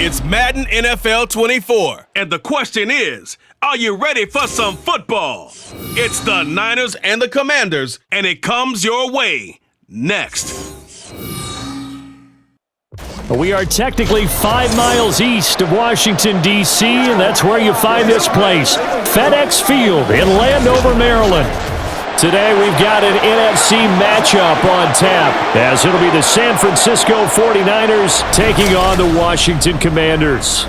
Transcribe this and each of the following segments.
It's Madden NFL 24. And the question is, are you ready for some football? It's the Niners and the Commanders, and it comes your way next. We are technically 5 miles east of Washington, D.C., and that's where you find this place, FedEx Field in Landover, Maryland. Today we've got an NFC matchup on tap, as it'll be the San Francisco 49ers taking on the Washington Commanders.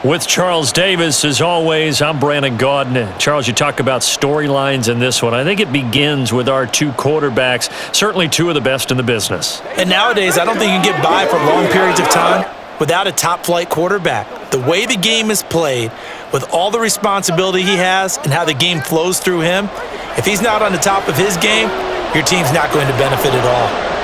With Charles Davis, as always, I'm Brandon Gaudin. Charles, you talk about storylines in this one. I think it begins with our two quarterbacks, certainly two of the best in the business. And nowadays, I don't think you can get by for long periods of time without a top-flight quarterback. The way the game is played, with all the responsibility he has and how the game flows through him, if he's not on the top of his game, your team's not going to benefit at all.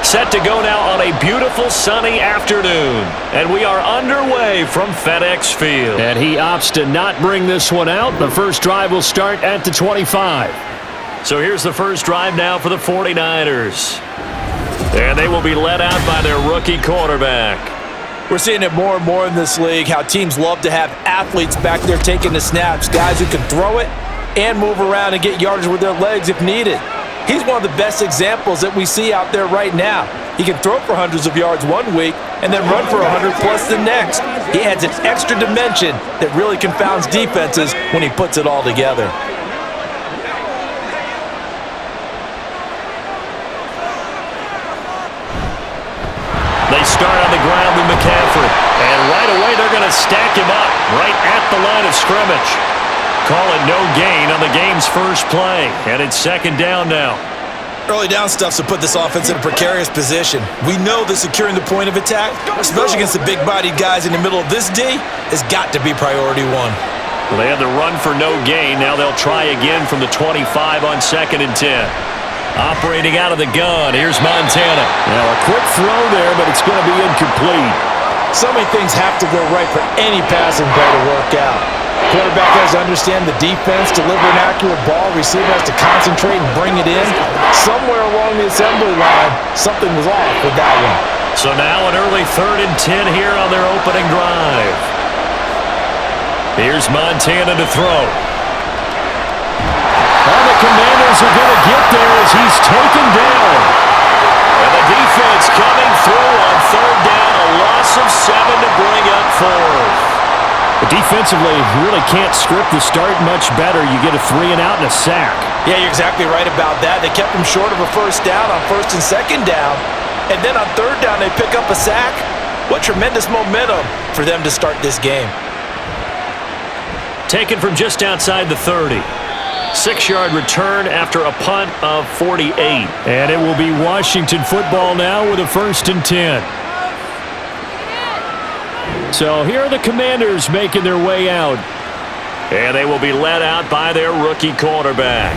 Set to go now on a beautiful sunny afternoon. And we are underway from FedEx Field. And he opts to not bring this one out. The first drive will start at the 25. So here's the first drive now for the 49ers. And they will be led out by their rookie quarterback. We're seeing it more and more in this league, how teams love to have athletes back there taking the snaps, guys who can throw it and move around and get yardage with their legs if needed. He's one of the best examples that we see out there right now. He can throw for hundreds of yards one week and then run for 100 plus the next. He adds an extra dimension that really confounds defenses when he puts it all together. They start on the ground with McCaffrey. And right away they're going to stack him up right at the line of scrimmage. Call it no gain on the game's first play. And it's second down now. Early down stuff's to put this offense in a precarious position. We know that securing the point of attack, especially against the big-bodied guys in the middle of this D, has got to be priority one. Well, they had the run for no gain. Now they'll try again from the 25 on 2nd and 10. Operating out of the gun, here's Montana. Now a quick throw there, but it's going to be incomplete. So many things have to go right for any passing play to work out. Quarterback has to understand the defense, deliver an accurate ball. Receiver has to concentrate and bring it in. Somewhere along the assembly line, something was off with that one. So now an early 3rd and 10 here on their opening drive. Here's Montana to throw. And the Commanders are going to get there as he's taken down. And the defense coming through on 3rd down, a loss of 7 to bring up 4th. Defensively, you really can't script the start much better. You get a 3 and out and a sack. Yeah, you're exactly right about that. They kept him short of a first down on 1st and 2nd down. And then on 3rd down, they pick up a sack. What tremendous momentum for them to start this game. Taken from just outside the 30. 6-yard return after a punt of 48. And it will be Washington football now with a 1st and 10. So here are the Commanders making their way out. And they will be led out by their rookie quarterback.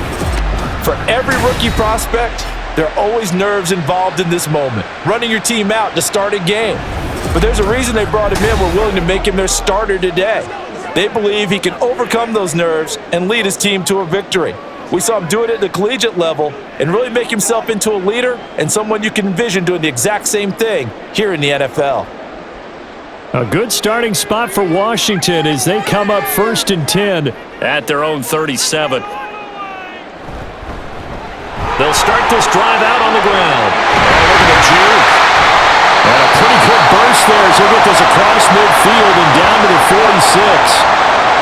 For every rookie prospect, there are always nerves involved in this moment. Running your team out to start a game. But there's a reason they brought him in. We're willing to make him their starter today. They believe he can overcome those nerves and lead his team to a victory. We saw him do it at the collegiate level and really make himself into a leader and someone you can envision doing the exact same thing here in the NFL. A good starting spot for Washington as they come up 1st and 10 at their own 37. They'll start this drive out on the ground. Look at the juke. And a pretty quick burst there as he'll get this across midfield and down to the 46.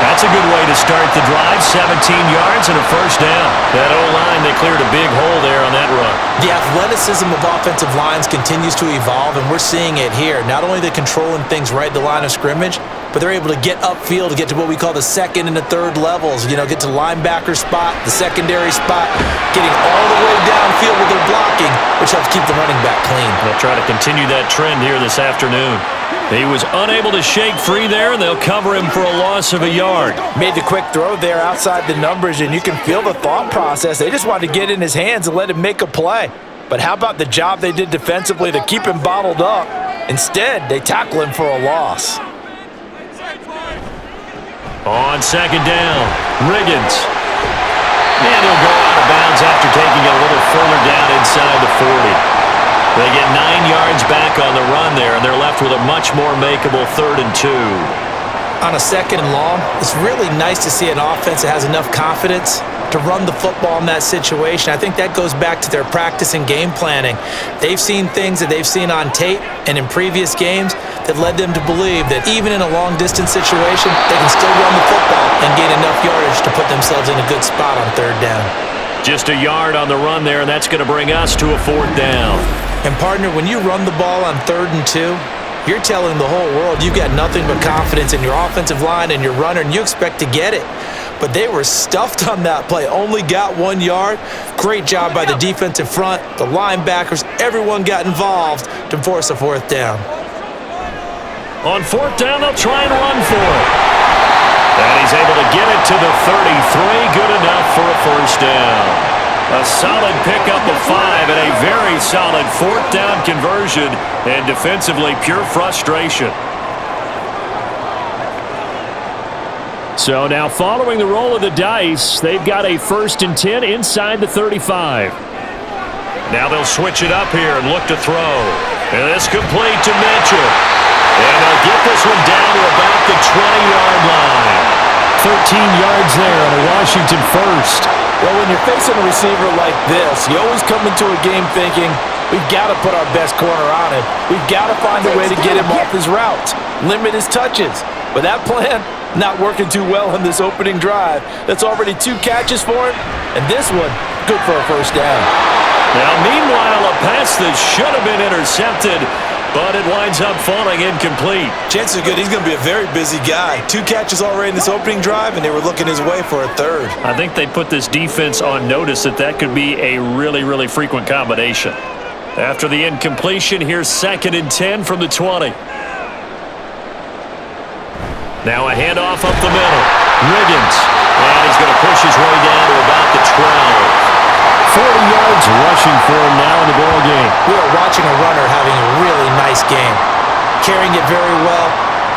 That's a good way to to start the drive, 17 yards and a first down. That O-line, they cleared a big hole there on that run. The athleticism of offensive lines continues to evolve, and we're seeing it here. Not only are they controlling things right at the line of scrimmage, but they're able to get upfield to get to what we call the second and the third levels. You know, get to the linebacker spot, the secondary spot, getting all the way downfield with their blocking, which helps keep the running back clean. They'll try to continue that trend here this afternoon. He was unable to shake free there, and they'll cover him for a loss of a yard. Made the quick throw there outside the numbers, and you can feel the thought process. They just wanted to get in his hands and let him make a play. But how about the job they did defensively to keep him bottled up? Instead, they tackle him for a loss. On second down, Riggins. And he'll go out of bounds after taking it a little further down inside the 40. They get 9 yards back on the run there, and they're left with a much more makeable 3rd and 2. On a second and long, it's really nice to see an offense that has enough confidence to run the football in that situation. I think that goes back to their practice and game planning. They've seen things that they've seen on tape and in previous games that led them to believe that even in a long-distance situation, they can still run the football and gain enough yardage to put themselves in a good spot on 3rd down. Just a yard on the run there, and that's going to bring us to a 4th down. And, partner, when you run the ball on 3rd and 2, you're telling the whole world you've got nothing but confidence in your offensive line and your runner, and you expect to get it. But they were stuffed on that play, only got 1 yard. Great job by the defensive front, the linebackers, everyone got involved to force a 4th down. On 4th down, they'll try and run for it. And he's able to get it to the 33, good enough for a first down. A solid pickup of 5 and a very solid 4th down conversion, and defensively pure frustration. So now following the roll of the dice, they've got a 1st and 10 inside the 35. Now they'll switch it up here and look to throw. And this complete to Mitchell. And they'll get this one down to about the 20-yard line. 13 yards there on a Washington first. Well, when you're facing a receiver like this, you always come into a game thinking, we've got to put our best corner on him. We've got to find a way to get him off his routes, limit his touches. But that plan, not working too well in this opening drive. That's already 2 catches for him, and this one, good for a first down. Now, meanwhile, a pass that should have been intercepted, but it winds up falling incomplete. Chances are good he's going to be a very busy guy. 2 catches already in this opening drive, and they were looking his way for a 3rd. I think they put this defense on notice that that could be a really, really frequent combination. After the incompletion, here's 2nd and 10 from the 20. Now a handoff up the middle. Riggins. And he's going to push his way down to about the 12. 40 yards rushing for him now in the ball game. We are watching a runner having a really nice game. Carrying it very well.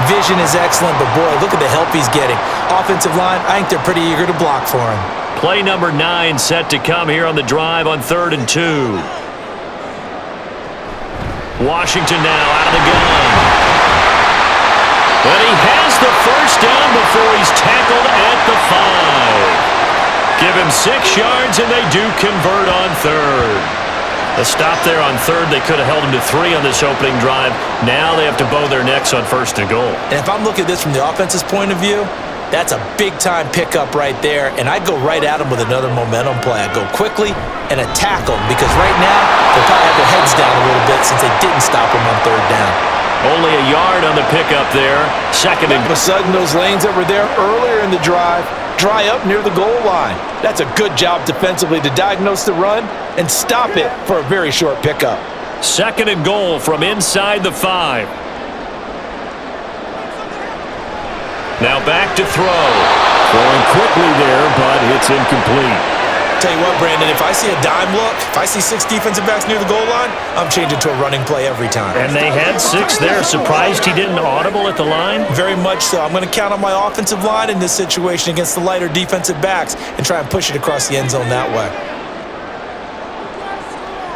Vision is excellent, but boy, look at the help he's getting. Offensive line, I think they're pretty eager to block for him. Play number 9 set to come here on the drive on 3rd and 2. Washington now out of the gun. But he has the first down before he's tackled at the 5. Give him 6 yards, and they do convert on 3rd. The stop there on 3rd, they could have held him to 3 on this opening drive. Now they have to bow their necks on 1st and goal. And if I'm looking at this from the offense's point of view, that's a big-time pickup right there, and I'd go right at him with another momentum play. I'd go quickly and attack him, because right now they'll probably have their heads down a little bit since they didn't stop him on 3rd down. Only a yard on the pickup there. 2nd and... All of a sudden, those lanes that were there earlier in the drive dry up near the goal line. That's a good job defensively to diagnose the run and stop it for a very short pickup. 2nd and goal from inside the 5. Now back to throw. Throwing quickly there, but it's incomplete. Tell you what, Brandon, if I see a dime look, if I see 6 defensive backs near the goal line, I'm changing to a running play every time. And they had 6 there. Surprised he didn't audible at the line? Very much so. I'm going to count on my offensive line in this situation against the lighter defensive backs and try and push it across the end zone that way.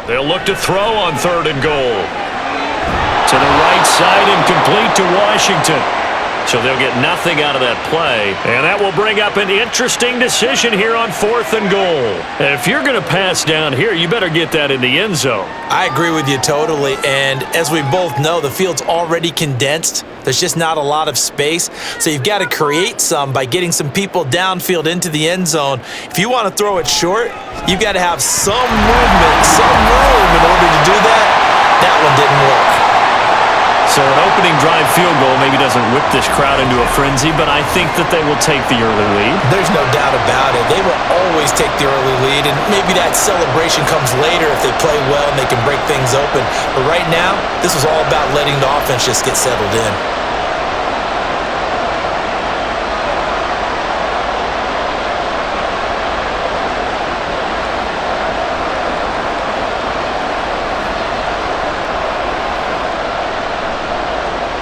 They'll look to throw on 3rd and goal. To the right side and complete to Washington. So they'll get nothing out of that play. And that will bring up an interesting decision here on 4th and goal. If you're going to pass down here, you better get that in the end zone. I agree with you totally. And as we both know, the field's already condensed. There's just not a lot of space. So you've got to create some by getting some people downfield into the end zone. If you want to throw it short, you've got to have some movement, some room in order to do that. That one didn't work. So an opening drive field goal maybe doesn't whip this crowd into a frenzy, but I think that they will take the early lead. There's no doubt about it. They will always take the early lead, and maybe that celebration comes later if they play well and they can break things open. But right now, this was all about letting the offense just get settled in.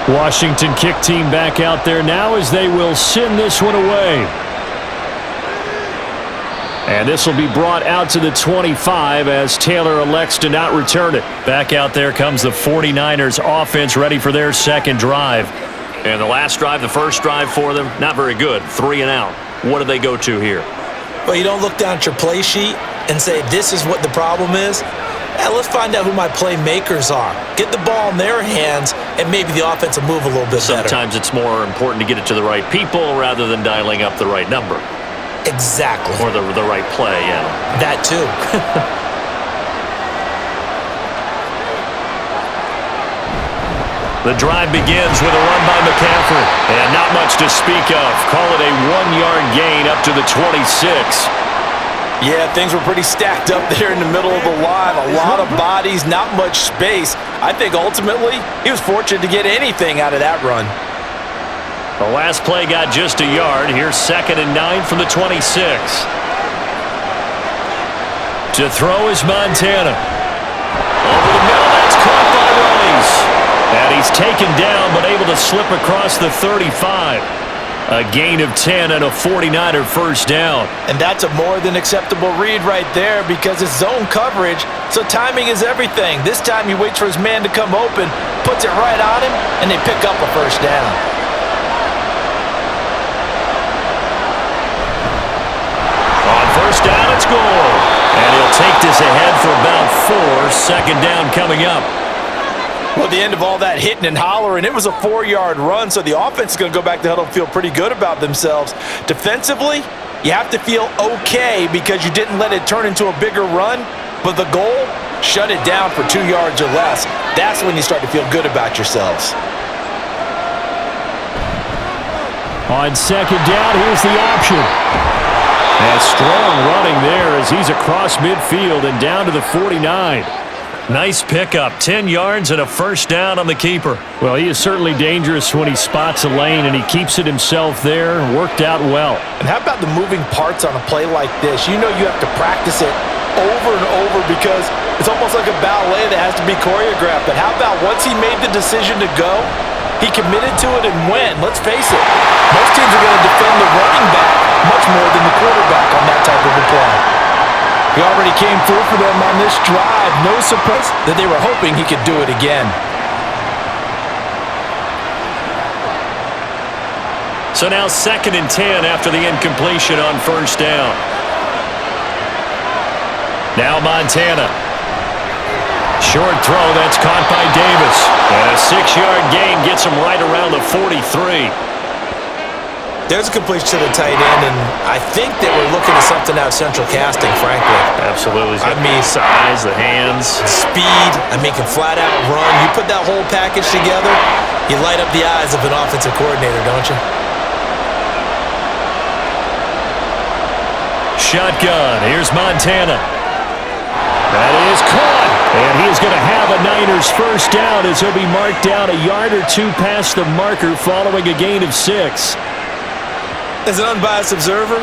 Washington kick team back out there now as they will send this one away. And this will be brought out to the 25 as Taylor elects to not return it. Back out there comes the 49ers offense ready for their second drive. And the last drive, the first drive for them, not very good. 3 and out. What do they go to here? Well, you don't look down at your play sheet and say, this is what the problem is. Let's find out who my playmakers are. Get the ball in their hands, and maybe the offense will move a little bit better. Sometimes it's more important to get it to the right people rather than dialing up the right number. Exactly. Or the right play, yeah. That too. The drive begins with a run by McCaffrey. And not much to speak of. Call it a 1-yard gain up to the 26. Yeah, things were pretty stacked up there in the middle of the line. A lot of bodies, not much space. I think ultimately he was fortunate to get anything out of that run. The last play got just a yard. Here's 2nd and 9 from the 26. To throw is Montana. Over the middle, that's caught by Rice. And he's taken down but able to slip across the 35. A gain of 10 and a 49er first down. And that's a more than acceptable read right there because it's zone coverage, so timing is everything. This time he waits for his man to come open, puts it right on him, and they pick up a first down. On first down, it's Gore. And he'll take this ahead for about 4. Second down coming up. Well, at the end of all that hitting and hollering, it was a 4-yard run, so the offense is going to go back to the huddle and feel pretty good about themselves. Defensively, you have to feel okay because you didn't let it turn into a bigger run, but the goal, shut it down for 2 yards or less. That's when you start to feel good about yourselves. On second down, here's the option. And strong running there as he's across midfield and down to the 49. Nice pickup, 10 yards and a first down on the keeper. Well, he is certainly dangerous when he spots a lane, and he keeps it himself there. Worked out well. And how about the moving parts on a play like this? You know you have to practice it over and over because it's almost like a ballet that has to be choreographed. But how about once he made the decision to go, he committed to it and went. Let's face it, most teams are going to defend the running back much more than the quarterback on that type of a play. He already came through for them on this drive. No surprise that they were hoping he could do it again. So now 2nd and 10 after the incompletion on first down. Now Montana. Short throw, that's caught by Davis. And a 6-yard gain gets him right around the 43. There's a completion to the tight end, and I think that we're looking at something out of central casting, frankly. Absolutely. I mean, size, the hands. Speed, can flat out run. You put that whole package together, you light up the eyes of an offensive coordinator, don't you? Shotgun, here's Montana. That is caught, and he is going to have a Niners first down as he'll be marked down a yard or 2 past the marker following a gain of 6. As an unbiased observer,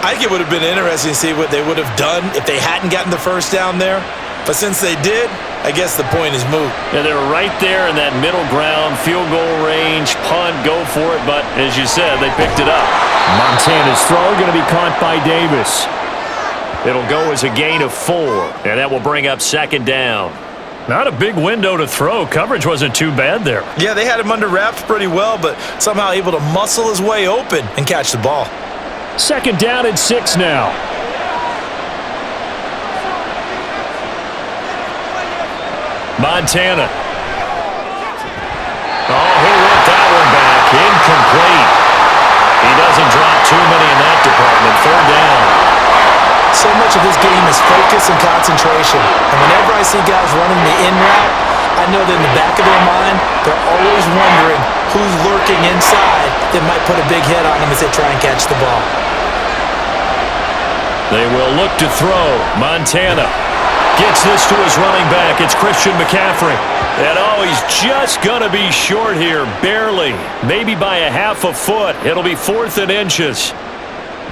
I think it would have been interesting to see what they would have done if they hadn't gotten the first down there. But since they did, I guess the point is moot. Yeah, they were right there in that middle ground, field goal range, punt, go for it. But as you said, they picked it up. Montana's throw going to be caught by Davis. It'll go as a gain of 4, and that will bring up second down. Not a big window to throw. Coverage wasn't too bad there. Yeah, they had him under wraps pretty well, but somehow able to muscle his way open and catch the ball. 2nd down and 6 now. Montana. Oh, he went that one back. Incomplete. He doesn't drop too many in that department. 3rd down. So much of this game is focus and concentration. And whenever I see guys running the in route, I know that in the back of their mind, they're always wondering who's lurking inside that might put a big hit on them as they try and catch the ball. They will look to throw. Montana gets this to his running back. It's Christian McCaffrey. And oh, he's just going to be short here, barely. Maybe by a half a foot. It'll be 4th and inches.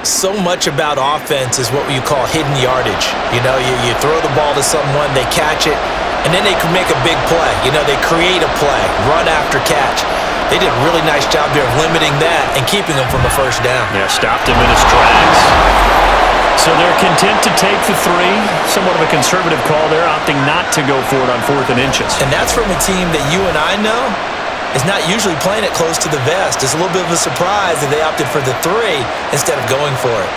So much about offense is what you call hidden yardage. You know, you throw the ball to someone, they catch it, and then they can make a big play. You know, they create a play, run after catch. They did a really nice job there of limiting that and keeping him from a 1st down. Yeah, stopped him in his tracks. So they're content to take the 3. Somewhat of a conservative call there, opting not to go for it on 4th and inches. And that's from a team that you and I know is not usually playing it close to the vest. It's a little bit of a surprise that they opted for the 3 instead of going for it.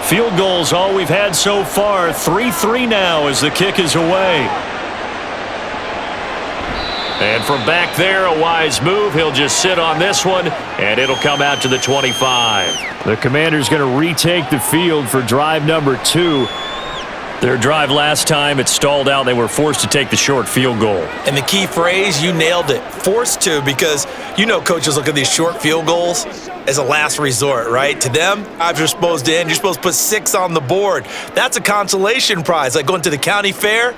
Field goals all we've had so far. 3-3 now as the kick is away. And from back there, a wise move. He'll just sit on this one, and it'll come out to the 25. The Commanders going to retake the field for drive number 2. Their drive last time, it stalled out. They were forced to take the short field goal. And the key phrase, you nailed it, forced to, because you know coaches look at these short field goals as a last resort, right? To them, drives are supposed to end. You're supposed to put 6 on the board. That's a consolation prize, like going to the county fair.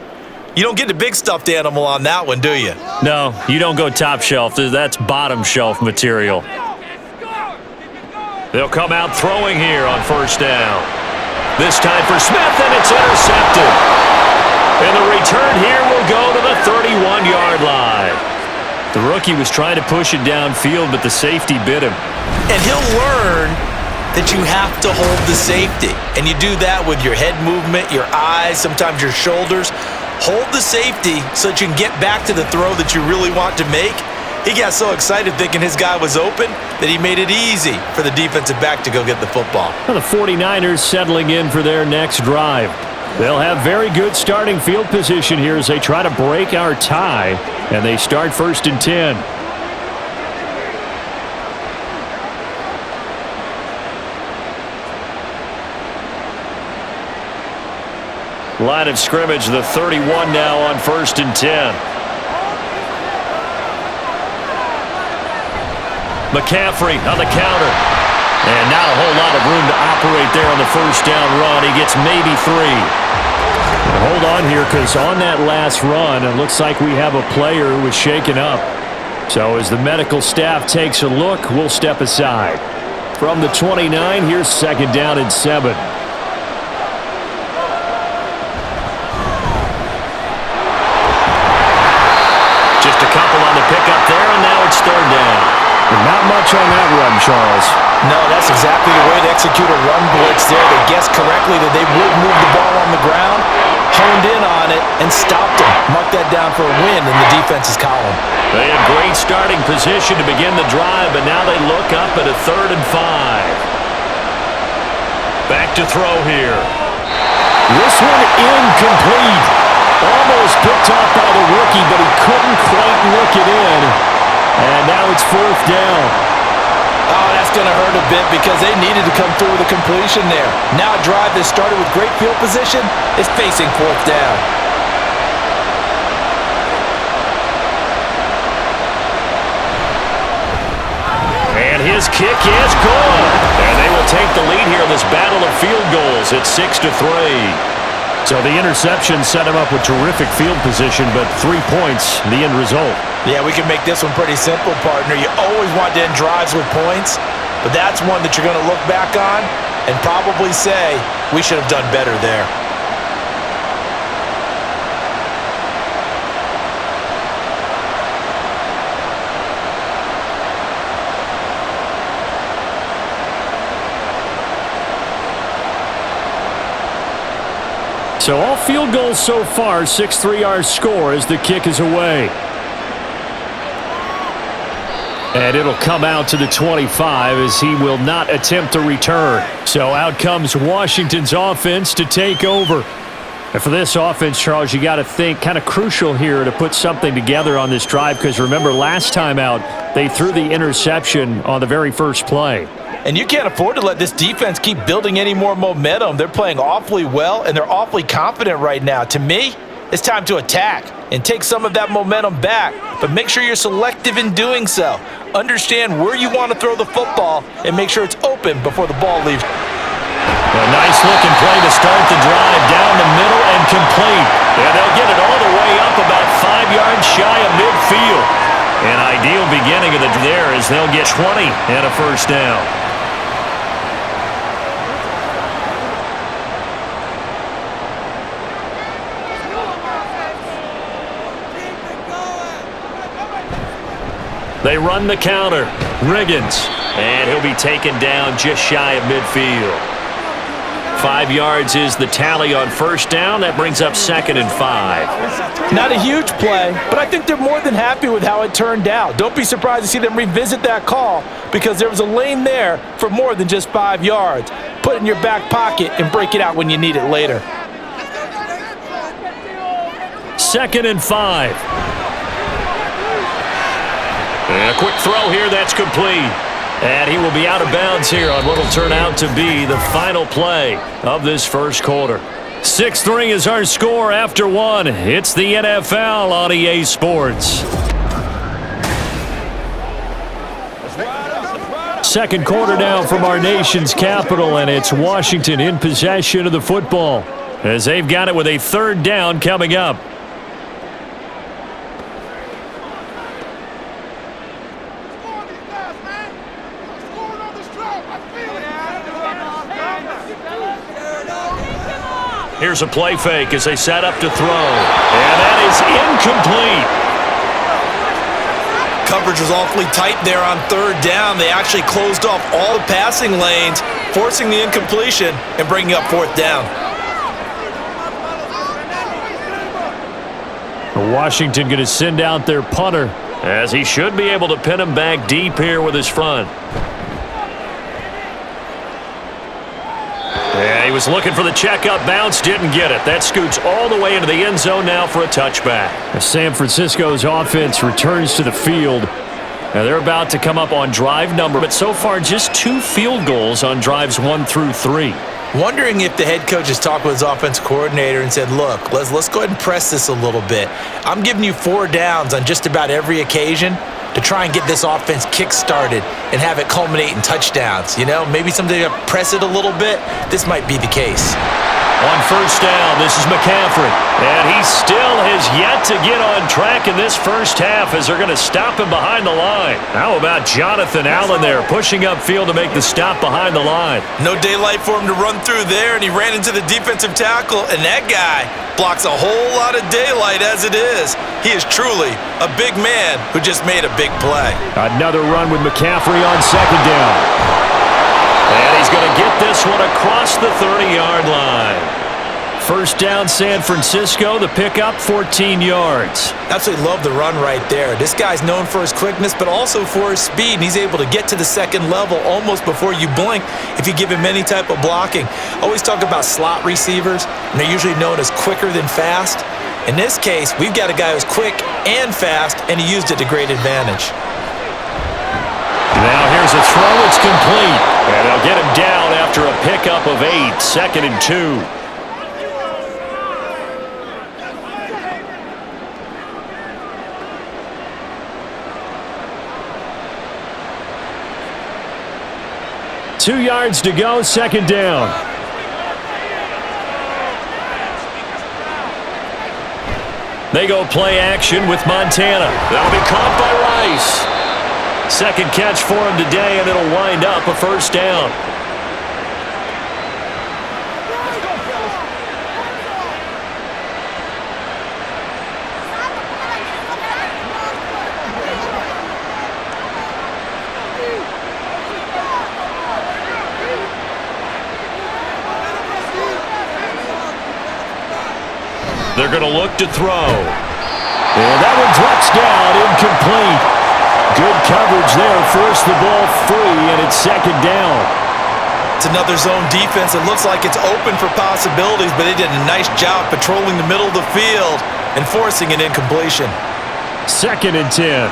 You don't get the big stuffed animal on that one, do you? No, you don't go top shelf. That's bottom shelf material. They'll come out throwing here on 1st down. This time for Smith, and it's intercepted. And the return here will go to the 31-yard line. The rookie was trying to push it downfield, but the safety bit him. And he'll learn that you have to hold the safety. And you do that with your head movement, your eyes, sometimes your shoulders. Hold the safety so that you can get back to the throw that you really want to make. He got so excited thinking his guy was open that he made it easy for the defensive back to go get the football. Well, the 49ers settling in for their next drive. They'll have very good starting field position here as they try to break our tie, and they start 1st and 10. Line of scrimmage, the 31 now on 1st and 10. McCaffrey on the counter. And not a whole lot of room to operate there on the 1st down run. He gets maybe 3. Hold on here, because on that last run, it looks like we have a player who was shaken up. So as the medical staff takes a look, we'll step aside. From the 29, here's 2nd down and 7. Just a couple on the pickup there, and now it's 3rd down. Not much on that run, Charles. No, that's exactly the way to execute a run blitz there. They guessed correctly that they would move the ball on the ground, honed in on it, and stopped him. Mark that down for a win in the defense's column. They had great starting position to begin the drive, but now they look up at a 3rd and 5. Back to throw here. This one incomplete. Almost picked off by the rookie, but he couldn't quite work it in. And now it's 4th down. Oh, that's going to hurt a bit because they needed to come through with a completion there. Now a drive that started with great field position is facing 4th down. And his kick is good. And they will take the lead here in this battle of field goals. It's 6-3. So the interception set him up with terrific field position, but 3 points, the end result. Yeah, we can make this one pretty simple, partner. You always want to end drives with points, but that's one that you're going to look back on and probably say, we should have done better there. So all field goals so far, 6-3 our score as the kick is away. And it'll come out to the 25 as he will not attempt a return. So out comes Washington's offense to take over. And for this offense, Charles, you got to think kind of crucial here to put something together on this drive, because remember last time out they threw the interception on the very first play. And you can't afford to let this defense keep building any more momentum. They're playing awfully well, and they're awfully confident right now. To me, it's time to attack and take some of that momentum back, but make sure you're selective in doing so. Understand where you want to throw the football and make sure it's open before the ball leaves. A nice-looking play to start the drive, down the middle and complete. And they'll get it all the way up about 5 yards shy of midfield. An ideal beginning of the there as they'll get 20 and a first down. They run the counter. Riggins. And he'll be taken down just shy of midfield. 5 yards is the tally on first down. That brings up 2nd and 5. Not a huge play, but I think they're more than happy with how it turned out. Don't be surprised to see them revisit that call, because there was a lane there for more than just 5 yards. Put it in your back pocket and break it out when you need it later. 2nd and 5. And a quick throw here, that's complete. And he will be out of bounds here on what will turn out to be the final play of this first quarter. 6-3 is our score after one. It's the NFL on EA Sports. Second quarter now from our nation's capital, and it's Washington in possession of the football as they've got it with a 3rd down coming up. Here's a play fake as they set up to throw. And that is incomplete. Coverage was awfully tight there on 3rd down. They actually closed off all the passing lanes, forcing the incompletion and bringing up 4th down. Washington going to send out their punter, as he should be able to pin him back deep here with his front. Yeah, he was looking for the checkup bounce, didn't get it. That scoots all the way into the end zone now for a touchback. San Francisco's offense returns to the field. Now they're about to come up on drive number, but so far just 2 field goals on drives 1 through 3. Wondering if the head coach has talked with his offense coordinator and said, look, let's go ahead and press this a little bit. I'm giving you 4 downs on just about every occasion to try and get this offense kick-started and have it culminate in touchdowns. You know, maybe someday to press it a little bit. This might be the case. On first down, this is McCaffrey. And he still has yet to get on track in this first half as they're going to stop him behind the line. How about Jonathan Allen there pushing upfield to make the stop behind the line? No daylight for him to run through there, and he ran into the defensive tackle, and that guy blocks a whole lot of daylight as it is. He is truly a big man who just made a big play. Another run with McCaffrey on second down. And he's going to get this one across the 30-yard line. First down, San Francisco. The pickup, 14 yards. Absolutely love the run right there. This guy's known for his quickness, but also for his speed. And he's able to get to the second level almost before you blink if you give him any type of blocking. Always talk about slot receivers, and they're usually known as quicker than fast. In this case, we've got a guy who's quick and fast, and he used it to great advantage. Now here's a throw. It's complete. And they'll get him down after a pickup of 8. 2nd and 2. Two yards to go, second down. They go play action with Montana. That'll be caught by Rice. Second catch for him today, and it'll wind up a first down. They're going to look to throw. And that one drops down, incomplete. Good coverage there, forced the ball free, and it's second down. It's another zone defense. It looks like it's open for possibilities, but they did a nice job patrolling the middle of the field and forcing an incompletion. Second and 10.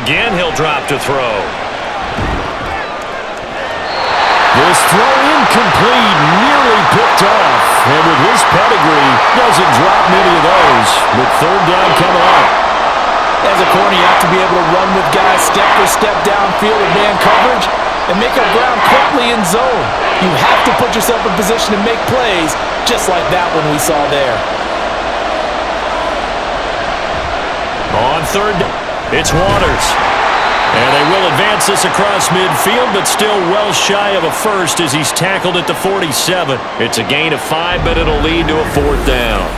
Again, he'll drop to throw. This throw incomplete, nearly picked off. And with his pedigree, doesn't drop many of those. With third down coming up. As a corner, you have to be able to run with guys step for step downfield in man coverage and make up ground quickly in zone. You have to put yourself in position to make plays, just like that one we saw there. On third, it's Waters. And they will advance this across midfield, but still well shy of a first as he's tackled at the 47. It's a gain of 5, but it'll lead to a fourth down.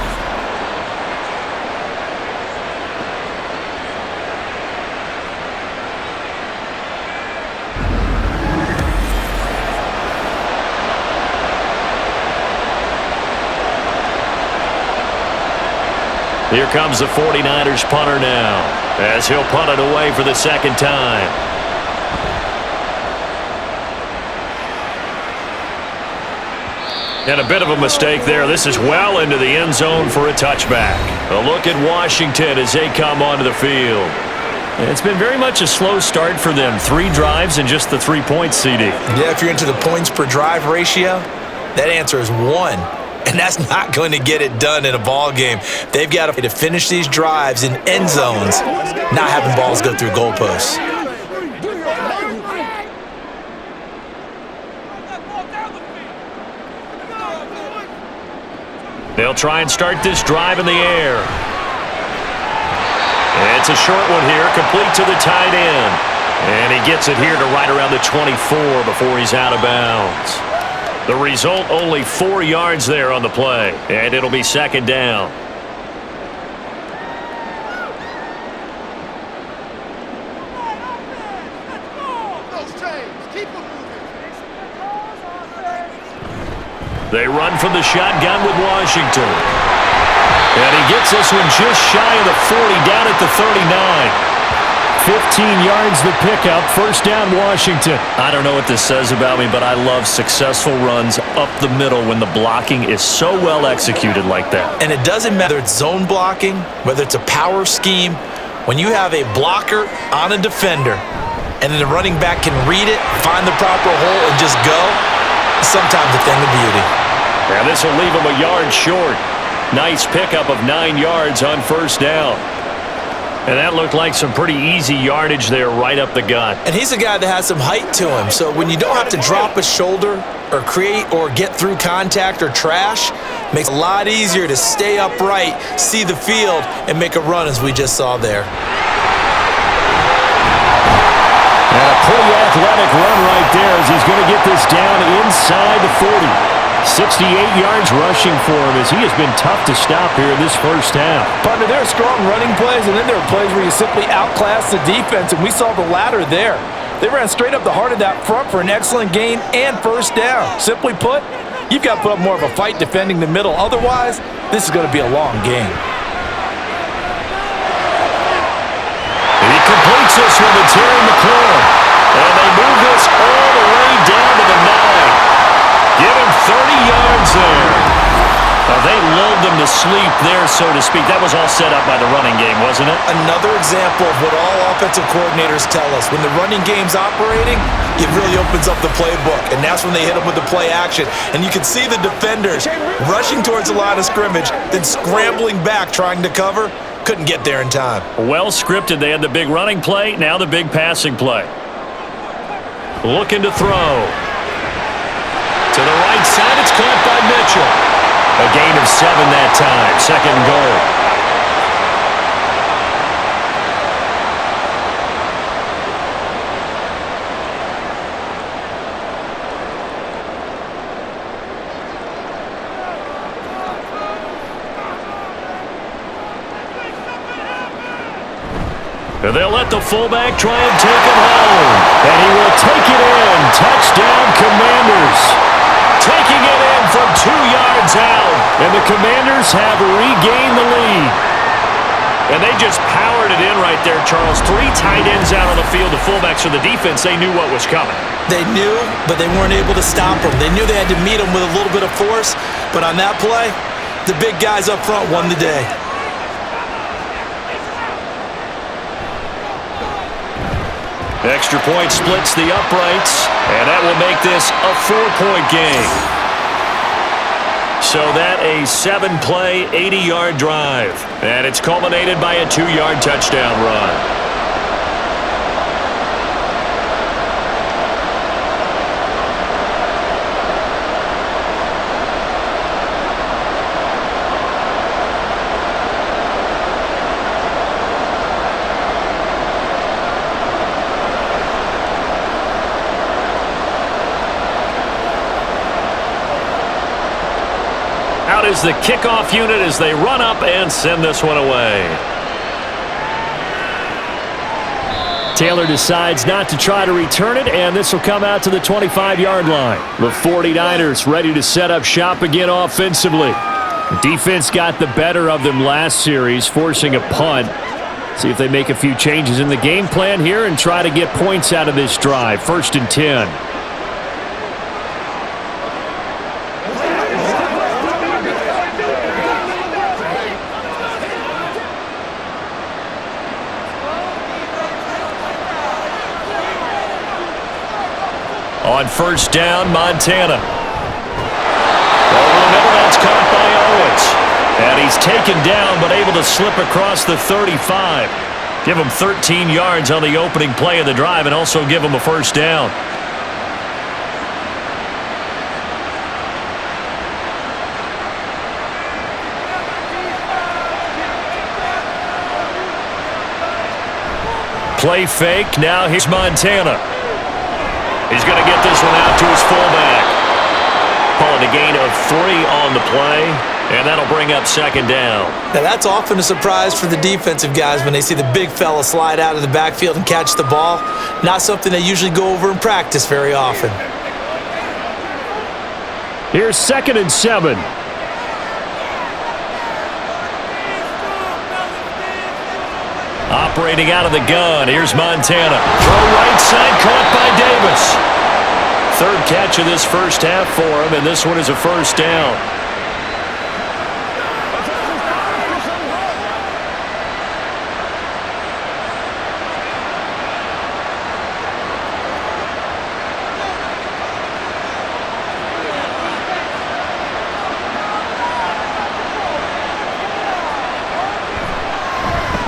Here comes the 49ers punter now, as he'll punt it away for the second time. And a bit of a mistake there. This is well into the end zone for a touchback. A look at Washington as they come onto the field. It's been very much a slow start for them. 3 drives and just the 3 points, CD. Yeah, if you're into the points per drive ratio, that answer is 1. And that's not going to get it done in a ball game. They've got to finish these drives in end zones, not having balls go through goalposts. They'll try and start this drive in the air. It's a short one here, complete to the tight end. And he gets it here to right around the 24 before he's out of bounds. The result, only 4 yards there on the play, and it'll be second down. They run from the shotgun with Washington. And he gets this one just shy of the 40, down at the 39. 15 yards the pickup, first down Washington. I don't know what this says about me, but I love successful runs up the middle when the blocking is so well executed like that. And it doesn't matter if it's zone blocking, whether it's a power scheme. When you have a blocker on a defender and then the running back can read it, find the proper hole, and just go, sometimes a thing of beauty. And this will leave him a yard short. Nice pickup of 9 yards on first down. And that looked like some pretty easy yardage there right up the gut. And he's a guy that has some height to him. So when you don't have to drop a shoulder or create or get through contact or trash, makes it a lot easier to stay upright, see the field, and make a run as we just saw there. And a pretty athletic run right there as he's going to get this down inside the 40. 68 yards rushing for him as he has been tough to stop here in this first half. Partner, there are strong running plays, and then there are plays where you simply outclass the defense, and we saw the latter there. They ran straight up the heart of that front for an excellent gain and first down. Simply put, you've got to put up more of a fight defending the middle. Otherwise, this is going to be a long game. He completes this one to Terry McLaurin. And they move this all the way down to the 9. Give him 30 yards there. They lulled them to sleep there, so to speak. That was all set up by the running game, wasn't it? Another example of what all offensive coordinators tell us. When the running game's operating, it really opens up the playbook, and that's when they hit them with the play action. And you can see the defenders rushing towards the line of scrimmage, then scrambling back trying to cover. Couldn't get there in time. Well scripted. They had the big running play, now the big passing play. Looking to throw. To the right side, it's caught by Mitchell. A gain of 7 that time, second and goal. And they'll let the fullback try and take it home. And he will take it in. Touchdown, Commanders. Taking it in from 2 yards out. And the Commanders have regained the lead. And they just powered it in right there, Charles. 3 tight ends out on the field. The fullbacks for the defense, they knew what was coming. They knew, but they weren't able to stop them. They knew they had to meet them with a little bit of force. But on that play, the big guys up front won the day. Extra point splits the uprights, and that will make this a 4-point game. So that a 7-play, 80-yard drive. And it's culminated by a 2-yard touchdown run. Out is the kickoff unit as they run up and send this one away. Taylor decides not to try to return it, and this will come out to the 25-yard line. The 49ers ready to set up shop again offensively. The defense got the better of them last series, forcing a punt. See if they make a few changes in the game plan here and try to get points out of this drive. 1st and 10. On 1st down, Montana. Over the middle, that's caught by Owens. And he's taken down, but able to slip across the 35. Give him 13 yards on the opening play of the drive and also give him a 1st down. Play fake. Now here's Montana. He's going to get this one out to his fullback. Calling a gain of 3 on the play, and that'll bring up 2nd down. Now that's often a surprise for the defensive guys when they see the big fella slide out of the backfield and catch the ball. Not something they usually go over in practice very often. Here's 2nd and 7. Operating out of the gun, here's Montana. Throw right side, caught by Davis. 3rd catch of this first half for him, and this one is a 1st down.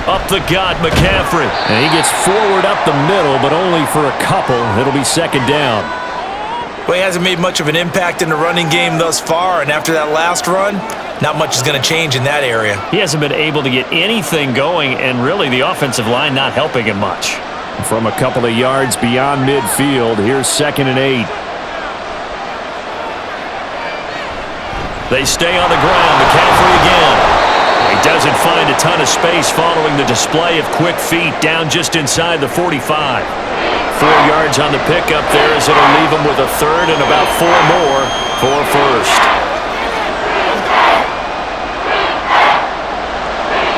Up the gut, McCaffrey. And he gets forward up the middle, but only for a couple. It'll be 2nd down. Well, he hasn't made much of an impact in the running game thus far, and after that last run, not much is going to change in that area. He hasn't been able to get anything going, and really the offensive line not helping him much. From a couple of yards beyond midfield, here's 2nd and 8. They stay on the ground. McCaffrey again. He doesn't find a ton of space following the display of quick feet down just inside the 45. 4 yards on the pickup there as it'll leave him with a 3rd and about 4 more for 1st.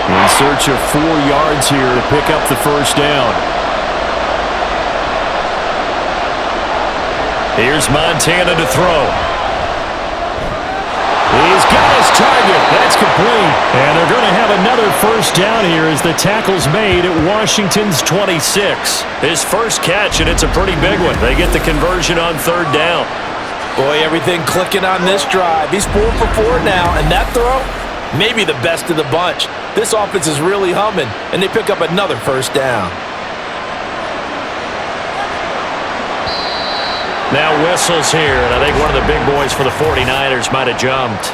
In search of 4 yards here to pick up the 1st down. Here's Montana to throw. He's got his target. That's complete. And they're going to have another 1st down here as the tackle's made at Washington's 26. His first catch, and it's a pretty big one. They get the conversion on 3rd down. Boy, everything clicking on this drive. He's 4 for 4 now, and that throw, maybe the best of the bunch. This offense is really humming, and they pick up another 1st down. Now whistles here, and I think one of the big boys for the 49ers might have jumped.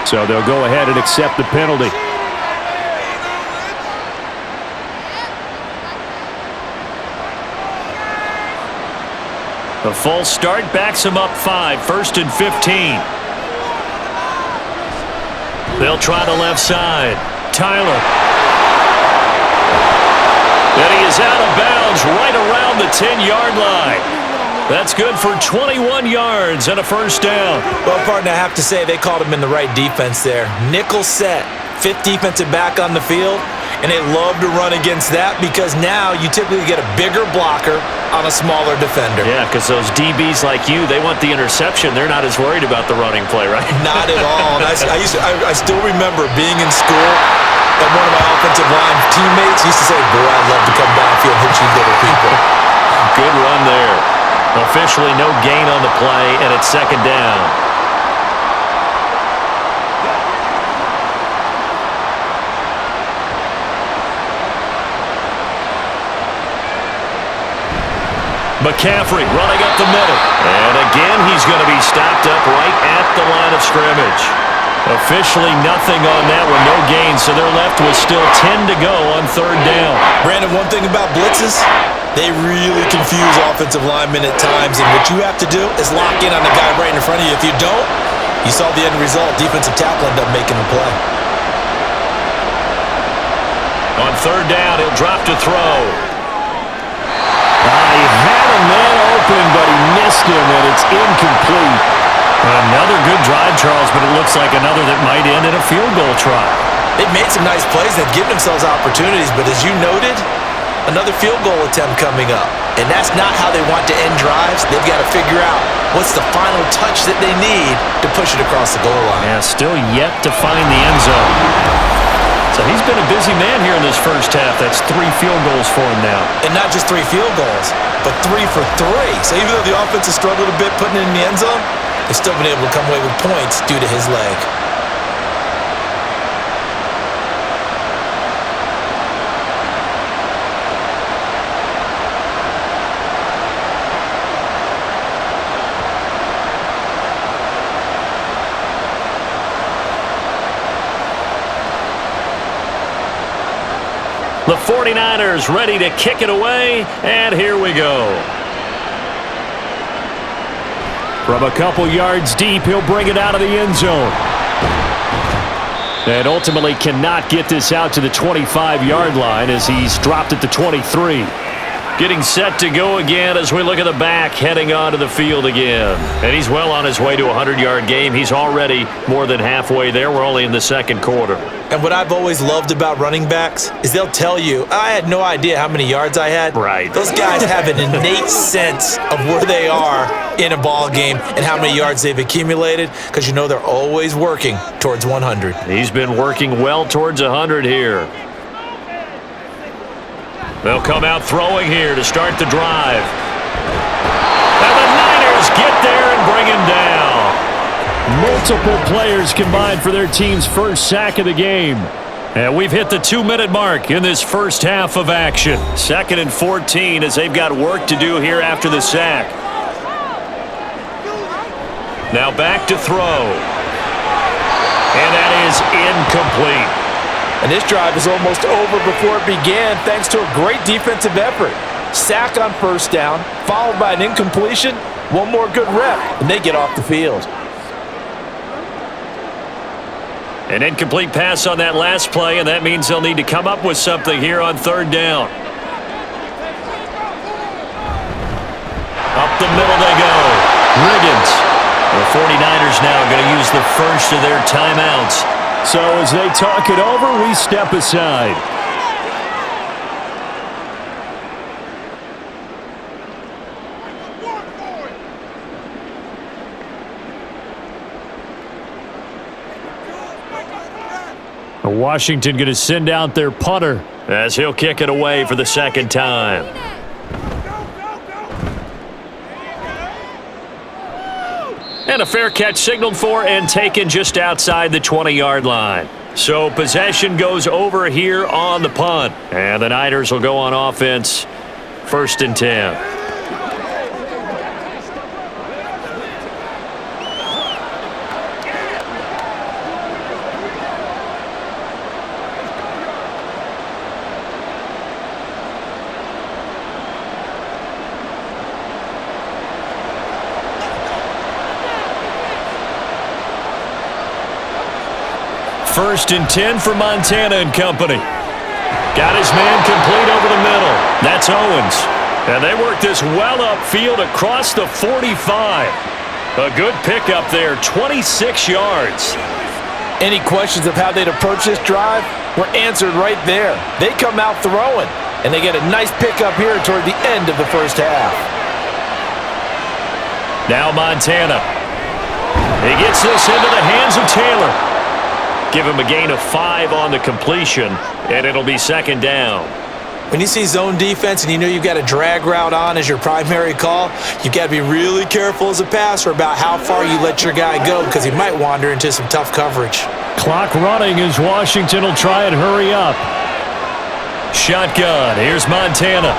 So they'll go ahead and accept the penalty. The full start backs him up 5, 1st and 15. They'll try the left side. Tyler. And he is out of bounds right around the 10-yard line. That's good for 21 yards and a first down. Well, partner, I have to say they called him in the right defense there. Nickel set, 5th defensive back on the field, and they love to run against that because now you typically get a bigger blocker on a smaller defender. Yeah, because those DBs like you, they want the interception. They're not as worried about the running play, right? Not at all. And I still remember being in school, and one of my offensive line teammates used to say, boy, I'd love to come downfield and hit you little people. Good run there. Officially no gain on the play, and it's 2nd down. McCaffrey running up the middle. And again, he's going to be stopped up right at the line of scrimmage. Officially nothing on that one, no gain, so they're left with still 10 to go on 3rd down. Brandon, one thing about blitzes, they really confuse offensive linemen at times, and what you have to do is lock in on the guy right in front of you. If you don't, you saw the end result. Defensive tackle ended up making the play. On 3rd down, he'll drop to throw. He had a man open, but he missed him, and it's incomplete. Another good drive, Charles, but it looks like another that might end in a field goal try. They've made some nice plays. They've given themselves opportunities, but as you noted, another field goal attempt coming up. And that's not how they want to end drives. They've got to figure out what's the final touch that they need to push it across the goal line. Yeah, still yet to find the end zone. So he's been a busy man here in this first half. That's 3 field goals for him now. And not just 3 field goals, but 3 for 3. So even though the offense has struggled a bit putting it in the end zone, they've still been able to come away with points due to his leg. The 49ers ready to kick it away, and here we go. From a couple yards deep, he'll bring it out of the end zone. And ultimately cannot get this out to the 25-yard line as he's dropped at the 23. Getting set to go again as we look at the back heading onto the field again. And he's well on his way to a 100-yard game. He's already more than halfway there. We're only in the 2nd quarter. And what I've always loved about running backs is they'll tell you, I had no idea how many yards I had. Right. Those guys have an innate sense of where they are in a ball game and how many yards they've accumulated because you know they're always working towards 100. He's been working well towards 100 here. They'll come out throwing here to start the drive. And the Niners get there and bring him down. Multiple players combined for their team's first sack of the game. And we've hit the 2-minute mark in this first half of action. 2nd and 14 as they've got work to do here after the sack. Now back to throw. And that is incomplete. And this drive is almost over before it began thanks to a great defensive effort. Sack on 1st down, followed by an incompletion. One more good rep, and they get off the field. An incomplete pass on that last play, and that means they'll need to come up with something here on 3rd down. Up the middle they go. Riggins. The 49ers now going to use the first of their timeouts. So as they talk it over, we step aside. Washington going to send out their punter as he'll kick it away for the 2nd time. And a fair catch signaled for and taken just outside the 20-yard line. So possession goes over here on the punt. And the Niners will go on offense 1st and 10. First and 10 for Montana and company. Got his man complete over the middle. That's Owens. And they work this well upfield across the 45. A good pickup there, 26 yards. Any questions of how they'd approach this drive were answered right there. They come out throwing, and they get a nice pickup here toward the end of the first half. Now Montana. He gets this into the hands of Taylor. Give him a gain of 5 on the completion, and it'll be 2nd down. When you see zone defense and you know you've got a drag route on as your primary call, you've got to be really careful as a passer about how far you let your guy go because he might wander into some tough coverage. Clock running as Washington will try and hurry up. Shotgun. Here's Montana.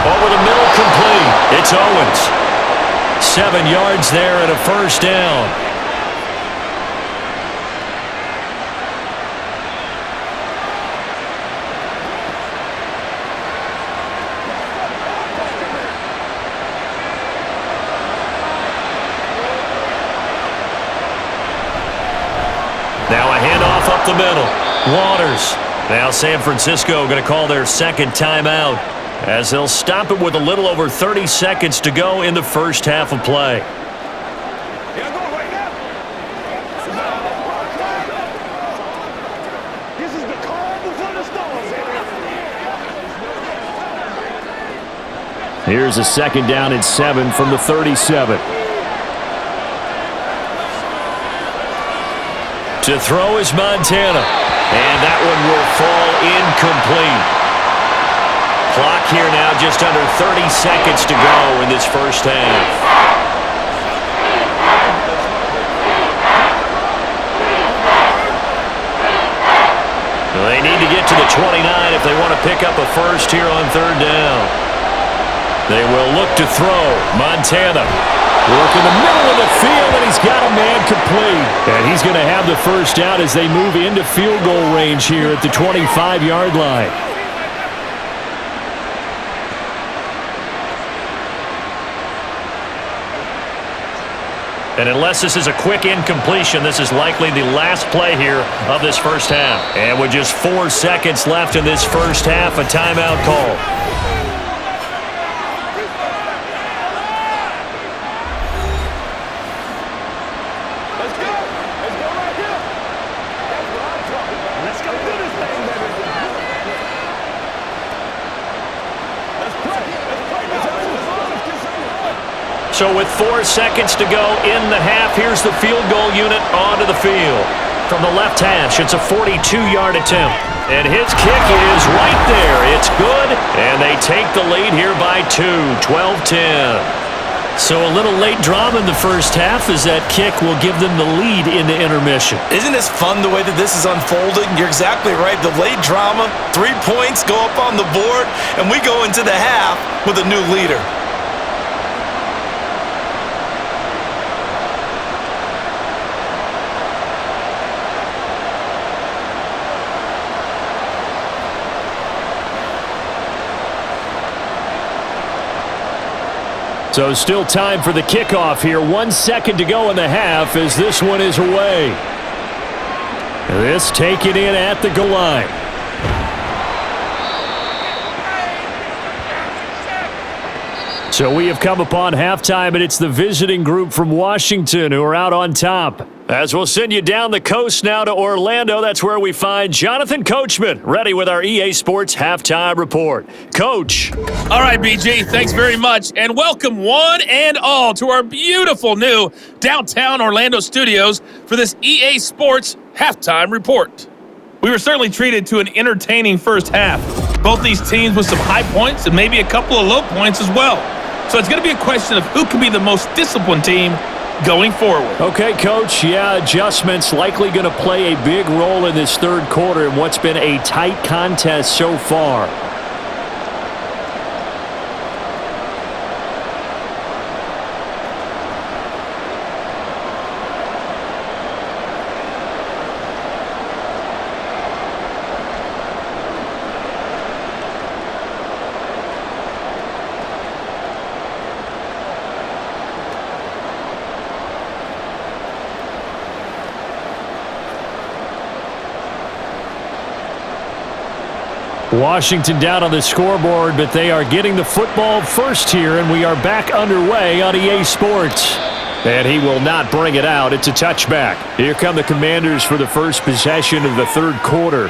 Over the middle, complete. It's Owens. 7 yards there and a 1st down. Now a handoff up the middle. Waters. Now San Francisco going to call their 2nd timeout as they'll stop it with a little over 30 seconds to go in the first half of play. Here's a 2nd down and 7 from the 37. To throw is Montana. And that one will fall incomplete. Clock here now just under 30 seconds to go in this first half. They need to get to the 29 if they want to pick up a first here on 3rd down. They will look to throw. Montana. Work in the middle of the field, and he's got a man complete. And he's going to have the first down as they move into field goal range here at the 25-yard line. And unless this is a quick incompletion, this is likely the last play here of this first half. And with just 4 seconds left in this first half, a timeout call. So with 4 seconds to go in the half, here's the field goal unit onto the field. From the left hash, it's a 42-yard attempt. And his kick is right there. It's good, and they take the lead here by 2, 12-10. So a little late drama in the first half as that kick will give them the lead into intermission. Isn't this fun the way that this is unfolding? You're exactly right. The late drama, 3 points go up on the board, and we go into the half with a new leader. So still time for the kickoff here. 1 second to go in the half as this one is away. This taken in at the goal line. So we have come upon halftime, and it's the visiting group from Washington who are out on top. As we'll send you down the coast now to Orlando, that's where we find Jonathan Coachman, ready with our EA Sports Halftime Report. Coach. All right, BG, thanks very much, and welcome one and all to our beautiful new downtown Orlando studios for this EA Sports Halftime Report. We were certainly treated to an entertaining first half. Both these teams with some high points and maybe a couple of low points as well. So it's going to be a question of who can be the most disciplined team going forward. Okay, Coach. Yeah, adjustments likely going to play a big role in this third quarter in what's been a tight contest so far. Washington down on the scoreboard, but they are getting the football first here, and we are back underway on EA Sports. And he will not bring it out. It's a touchback. Here come the Commanders for the first possession of the third quarter.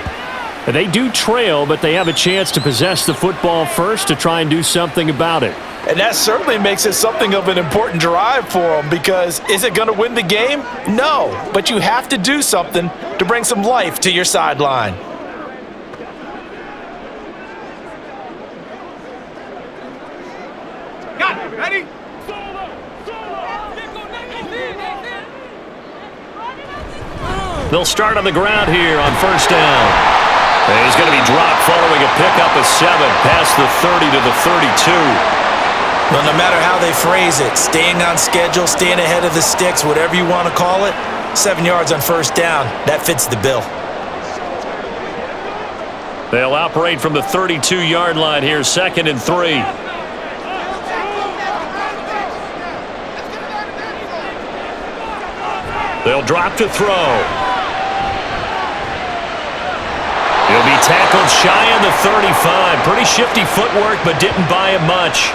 And they do trail, but they have a chance to possess the football first to try and do something about it. And that certainly makes it something of an important drive for them, because is it going to win the game? No, but you have to do something to bring some life to your sideline. Got it. Ready? They'll start on the ground here on first down. And he's going to be dropped following a pickup of 7 past the 30 to the 32. Well, no matter how they phrase it, staying on schedule, staying ahead of the sticks, whatever you want to call it, 7 yards on first down, that fits the bill. They'll operate from the 32-yard line here, 2nd and 3. They'll drop to throw. He'll be tackled shy of the 35. Pretty shifty footwork, but didn't buy him much.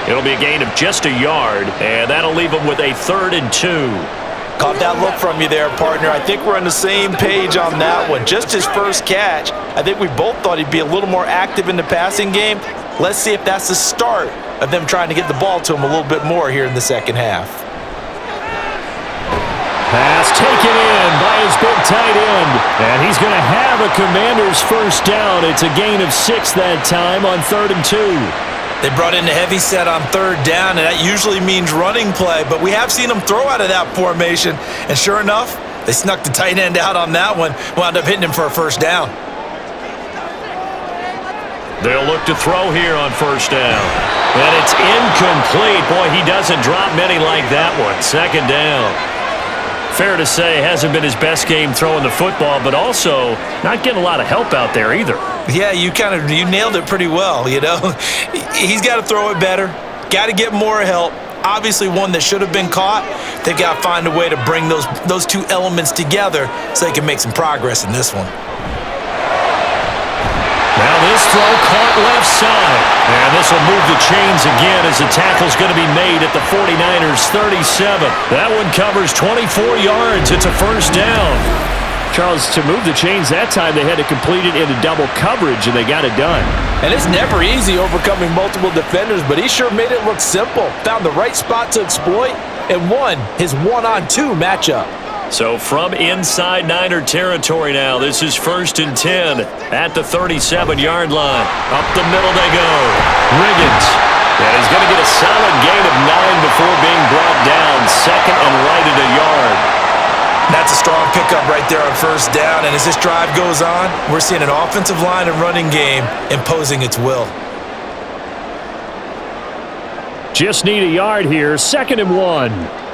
It'll be a gain of just a yard, and that'll leave him with a 3rd and 2. Caught that look from you there, partner. I think we're on the same page on that one. Just his first catch. I think we both thought he'd be a little more active in the passing game. Let's see if that's the start of them trying to get the ball to him a little bit more here in the second half. Pass taken in by his big tight end. And he's going to have a Commander's first down. It's a gain of 6 that time on 3rd and 2. They brought in the heavy set on 3rd down, and that usually means running play. But we have seen them throw out of that formation. And sure enough, they snuck the tight end out on that one. Wound up hitting him for a first down. They'll look to throw here on first down. And it's incomplete. Boy, he doesn't drop many like that one. 2nd down. Fair to say, hasn't been his best game throwing the football, but also not getting a lot of help out there either. Yeah, you nailed it pretty well, you know. He's got to throw it better, got to get more help. Obviously one that should have been caught. They've got to find a way to bring those two elements together so they can make some progress in this one. Now this throw caught left side. And this will move the chains again as the tackle's going to be made at the 49ers 37. That one covers 24 yards. It's a first down. Charles, to move the chains that time, they had to complete it into double coverage, and they got it done. And it's never easy overcoming multiple defenders, but he sure made it look simple. Found the right spot to exploit and won his 1-on-2 matchup. So from inside Niner territory now, this is 1st and 10 at the 37-yard line. Up the middle they go. Riggins. And he's going to get a solid gain of 9 before being brought down. 2nd and right at a yard. That's a strong pickup right there on first down. And as this drive goes on, we're seeing an offensive line and running game imposing its will. Just need a yard here. 2nd and 1.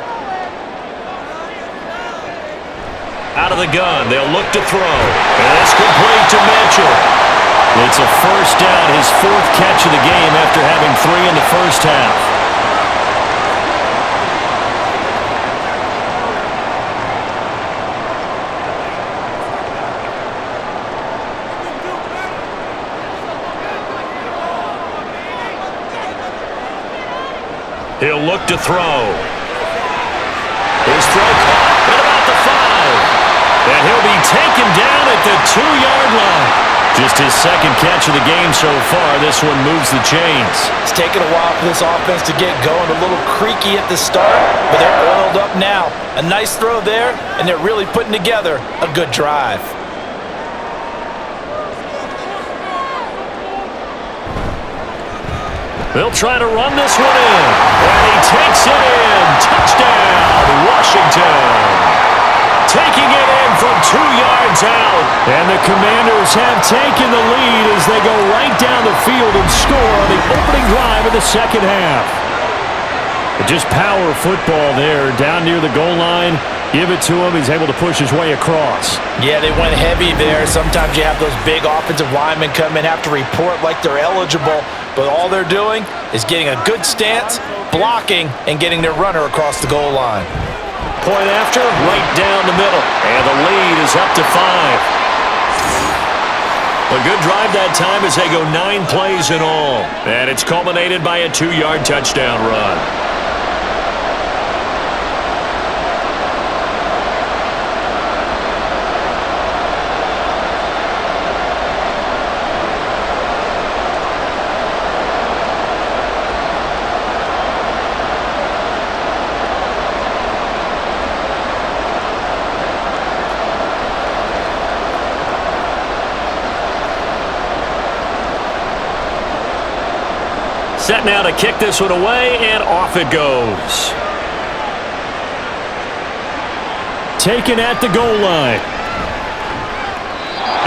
Out of the gun, they'll look to throw. And it's complete to Mitchell. It's a first down, his 4th catch of the game after having 3 in the first half. He'll look to throw. His throw caught at about the 5. And he'll be taken down at the 2-yard line. Just his 2nd catch of the game so far. This one moves the chains. It's taken a while for this offense to get going. A little creaky at the start, but they're oiled up now. A nice throw there, and they're really putting together a good drive. They'll try to run this one in. And he takes it in. Touchdown, Washington. Taking it in from 2 yards out. And the Commanders have taken the lead as they go right down the field and score on the opening drive of the second half. Just power football there down near the goal line. Give it to him. He's able to push his way across. Yeah, they went heavy there. Sometimes you have those big offensive linemen come in, have to report like they're eligible, but all they're doing is getting a good stance, blocking, and getting their runner across the goal line. Point after, right down the middle. And the lead is up to 5. A good drive that time as they go 9 plays in all. And it's culminated by a 2-yard touchdown run. Set now to kick this one away, and off it goes. Taken at the goal line.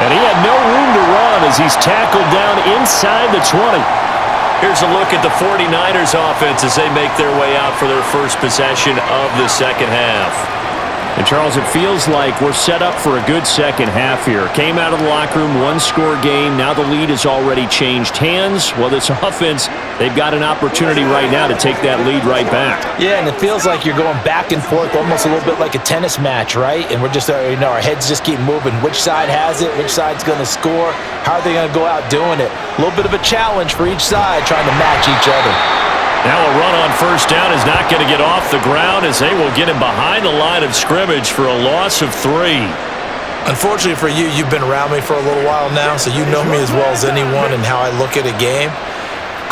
And he had no room to run as he's tackled down inside the 20. Here's a look at the 49ers offense as they make their way out for their first possession of the second half. And Charles, it feels like we're set up for a good second half here. Came out of the locker room, 1-score game. Now the lead has already changed hands. Well, this offense, they've got an opportunity right now to take that lead right back. Yeah, and it feels like you're going back and forth, almost a little bit like a tennis match, right? And we're just, our heads just keep moving. Which side has it? Which side's going to score? How are they going to go out doing it? A little bit of a challenge for each side, trying to match each other. Now a run on first down is not going to get off the ground as they will get him behind the line of scrimmage for a loss of 3. Unfortunately for you, you've been around me for a little while now, so you know me as well as anyone and how I look at a game.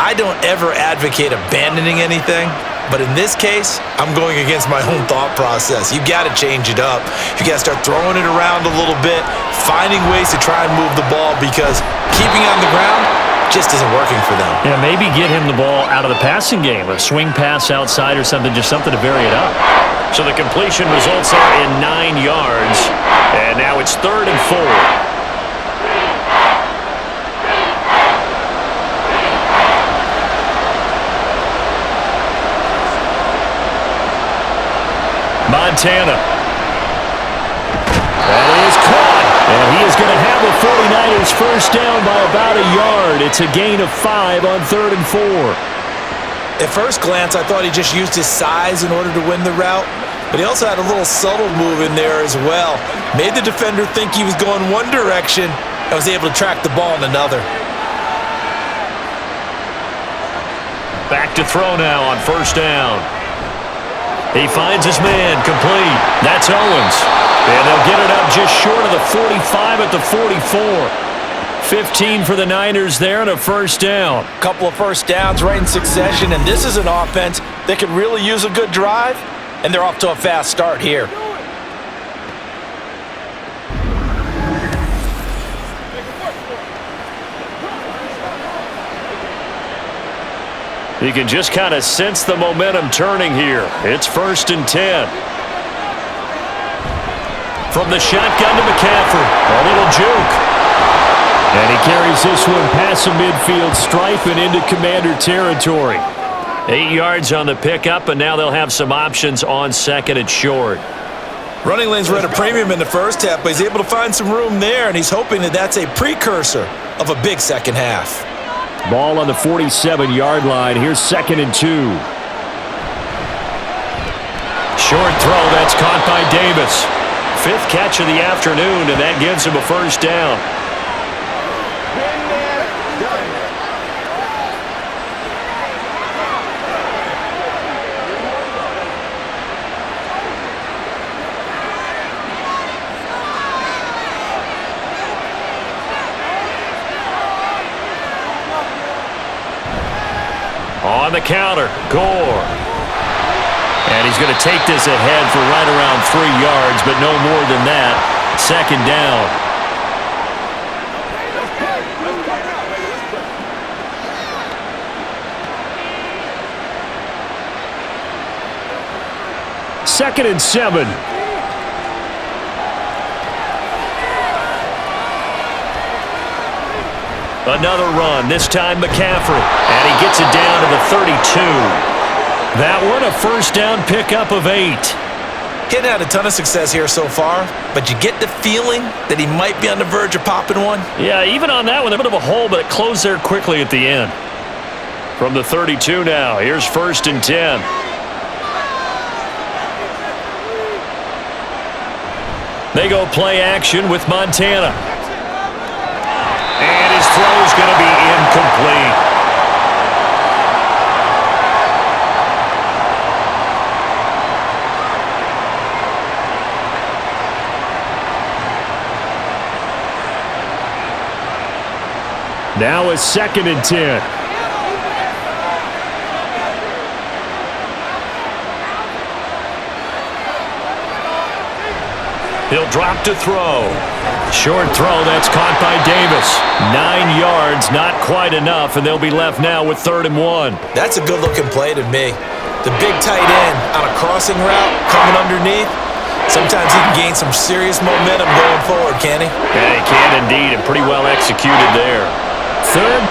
I don't ever advocate abandoning anything, but in this case, I'm going against my own thought process. You got to change it up. You got to start throwing it around a little bit, finding ways to try and move the ball because keeping it on the ground just isn't working for them. Yeah, maybe get him the ball out of the passing game, a swing pass outside or something, just something to vary it up. So the completion results are in 9 yards, and now it's 3rd and 4. Montana. That is caught. And he is going to have the 49ers first down by about a yard. It's a gain of 5 on 3rd and 4. At first glance, I thought he just used his size in order to win the route, but he also had a little subtle move in there as well. Made the defender think he was going one direction and was able to track the ball in another. Back to throw now on first down. He finds his man, complete. That's Owens. And they'll get it up just short of the 45 at the 44. 15 for the Niners there and a first down. Couple of first downs right in succession, and this is an offense that could really use a good drive, and they're off to a fast start here. You can just kind of sense the momentum turning here. It's 1st and 10. From the shotgun to McCaffrey. A little juke. And he carries this one past the midfield stripe and into Commander territory. 8 yards on the pickup, and now they'll have some options on 2nd and short. Running lanes were at a premium in the first half, but he's able to find some room there, and he's hoping that that's a precursor of a big second half. Ball on the 47-yard line. Here's 2nd and 2. Short throw. That's caught by Davis. 5th catch of the afternoon, and that gives him a first down. On the counter, Gore. And he's going to take this ahead for right around 3 yards, but no more than that. 2nd down. Second and 7. Another run, this time McCaffrey. And he gets it down to the 32. That one, a first down pickup of 8. He hadn't had a ton of success here so far, but you get the feeling that he might be on the verge of popping one. Yeah, even on that one, a bit of a hole, but it closed there quickly at the end. From the 32 now, here's 1st and 10. They go play action with Montana. Now a 2nd and 10. He'll drop to throw. Short throw, that's caught by Davis. 9 yards, not quite enough, and they'll be left now with 3rd and 1. That's a good-looking play to me. The big tight end on a crossing route coming underneath. Sometimes he can gain some serious momentum going forward, can he? Yeah, he can indeed, and pretty well executed there. 3rd.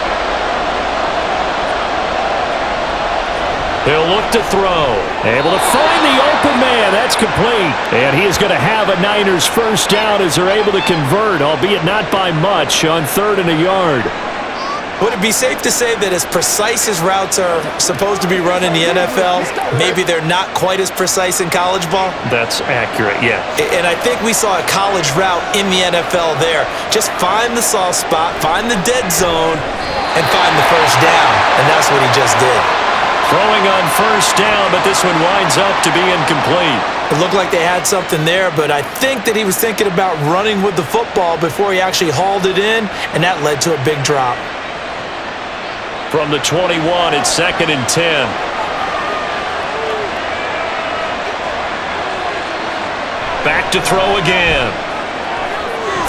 He'll look to throw. Able to find the open man. That's complete. And he is going to have a Niners first down as they're able to convert, albeit not by much, on 3rd and a yard. Would it be safe to say that as precise as routes are supposed to be run in the NFL, maybe they're not quite as precise in college ball? That's accurate, yeah. And I think we saw a college route in the NFL there. Just find the soft spot, find the dead zone, and find the first down. And that's what he just did. Throwing on first down, but this one winds up to be incomplete. It looked like they had something there, but I think that he was thinking about running with the football before he actually hauled it in, and that led to a big drop. From the 21, it's 2nd and 10. Back to throw again.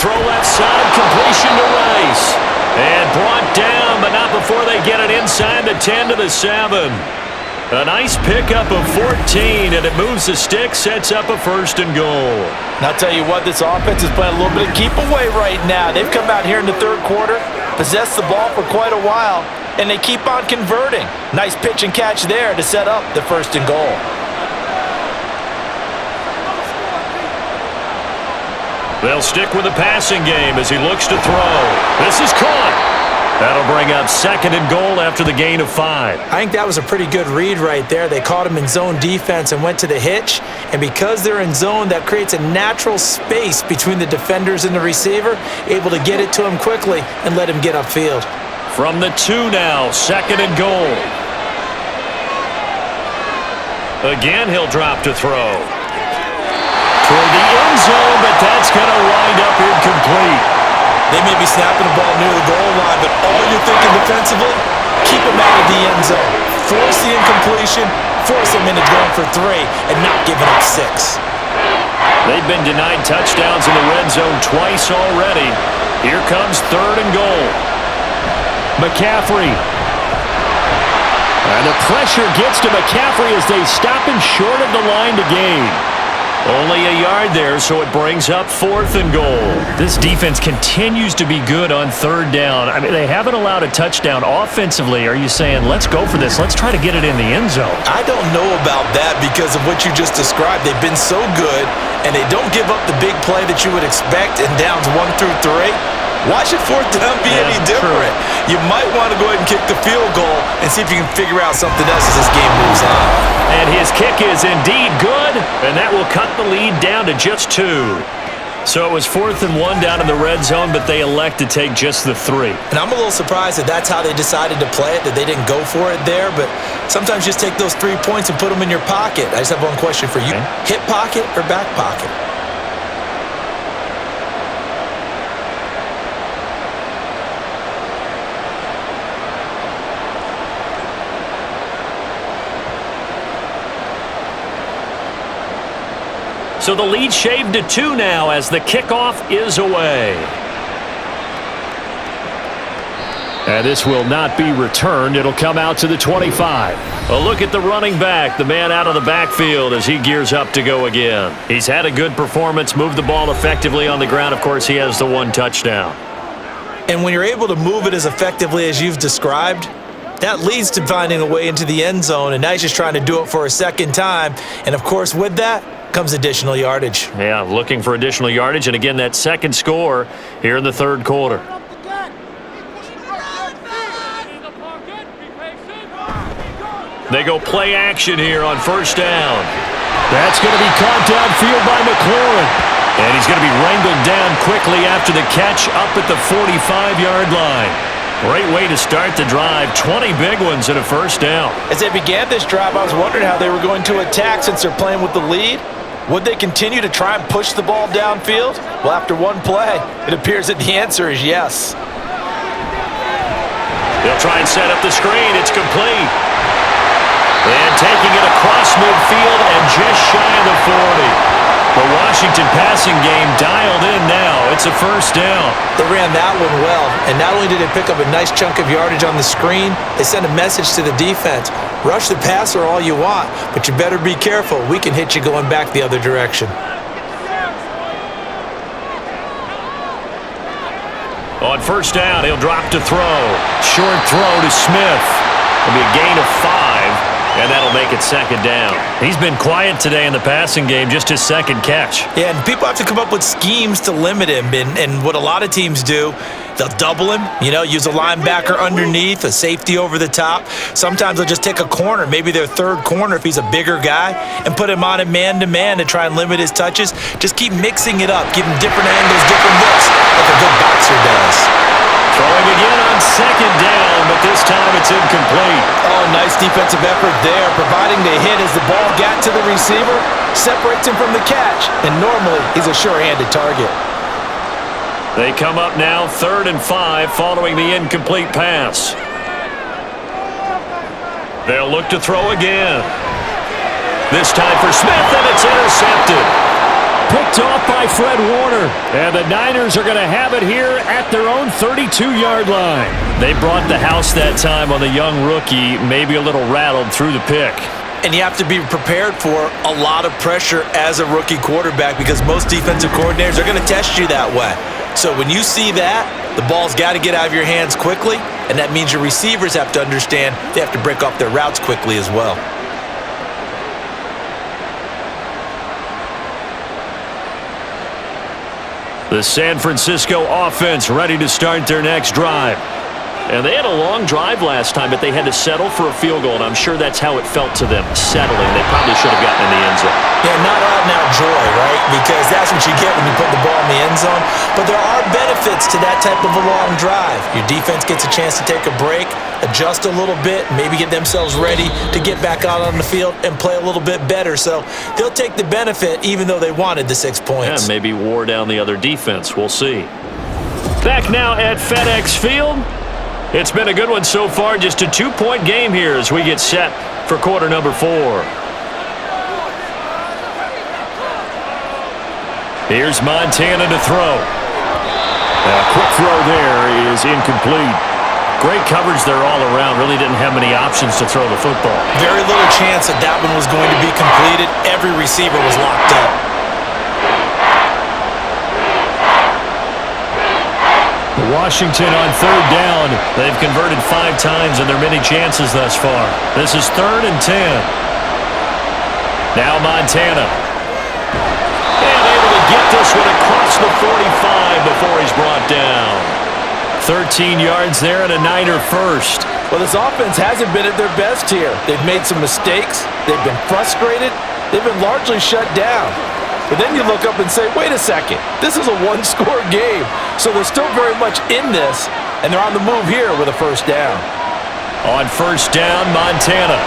Throw left side, completion to Rice. And brought down, but not before they get it inside the 10 to the 7. A nice pickup of 14, and it moves the stick, sets up a 1st and goal. And I'll tell you what, this offense is playing a little bit of keep away right now. They've come out here in the 3rd quarter, possessed the ball for quite a while, and they keep on converting. Nice pitch and catch there to set up the 1st and goal. They'll stick with the passing game as he looks to throw. This is caught. That'll bring up 2nd and goal after the gain of 5. I think that was a pretty good read right there. They caught him in zone defense and went to the hitch. And because they're in zone, that creates a natural space between the defenders and the receiver, able to get it to him quickly and let him get upfield. From the 2 now, 2nd and goal. Again, he'll drop to throw. Toward the end zone, but that's going to wind up incomplete. They may be snapping the ball near the goal line, but all you're thinking defensively, keep them out of the end zone. Force the incompletion, force them into going for 3, and not giving up 6. They've been denied touchdowns in the red zone twice already. Here comes 3rd and goal. McCaffrey. And the pressure gets to McCaffrey as they stop him short of the line to gain. Only a yard there, so it brings up 4th and goal. This defense continues to be good on 3rd down. I mean, they haven't allowed a touchdown offensively. Are you saying, let's go for this, let's try to get it in the end zone? I don't know about that because of what you just described. They've been so good, and they don't give up the big play that you would expect in downs 1 through 3. Why should 4th down be any different? True. You might want to go ahead and kick the field goal and see if you can figure out something else as this game moves on. And his kick is indeed good, and that will cut the lead down to just 2. So it was 4th and 1 down in the red zone, but they elect to take just the 3. And I'm a little surprised that that's how they decided to play it, that they didn't go for it there, but sometimes just take those 3 points and put them in your pocket. I just have one question for you. Hip pocket or back pocket? So the lead shaved to 2 now as the kickoff is away. And this will not be returned. It'll come out to the 25. A look at the running back, the man out of the backfield as he gears up to go again. He's had a good performance, moved the ball effectively on the ground. Of course, he has the 1 touchdown. And when you're able to move it as effectively as you've described, that leads to finding a way into the end zone, and now he's just trying to do it for a second time. And, of course, with that comes additional yardage. Yeah, looking for additional yardage, and again, that second score here in the 3rd quarter. They go play action here on 1st down. That's going to be caught downfield by McLaurin. And he's going to be wrangled down quickly after the catch up at the 45-yard line. Great way to start the drive. 20 big ones and a 1st down. As they began this drive, I was wondering how they were going to attack since they're playing with the lead. Would they continue to try and push the ball downfield? Well, after one play, it appears that the answer is yes. They'll try and set up the screen. It's complete. And taking it across midfield and just shy of the 40. The Washington passing game dialed in now. It's a first down. They ran that one well, and not only did they pick up a nice chunk of yardage on the screen, they sent a message to the defense. Rush the passer all you want, but you better be careful. We can hit you going back the other direction. On first down, he'll drop to throw. Short throw to Smith. It'll be a gain of 5. And that'll make it second down. He's been quiet today in the passing game, just his second catch. Yeah, and people have to come up with schemes to limit him. And what a lot of teams do, they'll double him, use a linebacker underneath, a safety over the top. Sometimes they'll just take a corner, maybe their third corner if he's a bigger guy, and put him on a man-to-man to try and limit his touches. Just keep mixing it up, give him different angles, different looks, like a good boxer does. Throwing again on second down, but this time it's incomplete. Oh, nice defensive effort there, providing the hit as the ball got to the receiver, separates him from the catch, and normally he's a sure-handed target. They come up now 3rd and 5 following the incomplete pass. They'll look to throw again. This time for Smith, and it's intercepted. Picked off by Fred Warner. And the Niners are going to have it here at their own 32-yard line. They brought the house that time on the young rookie, maybe a little rattled through the pick. And you have to be prepared for a lot of pressure as a rookie quarterback because most defensive coordinators are going to test you that way. So when you see that, the ball's got to get out of your hands quickly, and that means your receivers have to understand they have to break off their routes quickly as well. The San Francisco offense ready to start their next drive. And they had a long drive last time, but they had to settle for a field goal, and I'm sure that's how it felt to them, settling. They probably should have gotten in the end zone. Yeah, not out-and-out joy, right? Because that's what you get when you put the ball in the end zone. But there are benefits to that type of a long drive. Your defense gets a chance to take a break, adjust a little bit, maybe get themselves ready to get back out on the field and play a little bit better. So they'll take the benefit even though they wanted the 6 points. Yeah, maybe wore down the other defense. We'll see. Back now at FedEx Field. It's been a good one so far. Just a 2-point game here as we get set for quarter number 4. Here's Montana to throw. A quick throw there is incomplete. Great coverage there all around. Really didn't have many options to throw the football. Very little chance that that one was going to be completed. Every receiver was locked up. Washington on 3rd down. They've converted 5 times in their many chances thus far. This is 3rd and 10. Now Montana. And able to get this one across the 45 before he's brought down. 13 yards there and a Niner first. Well, this offense hasn't been at their best here. They've made some mistakes. They've been frustrated. They've been largely shut down. But then you look up and say, wait a second, this is a one-score game. So they're still very much in this, and they're on the move here with a first down. On first down, Montana.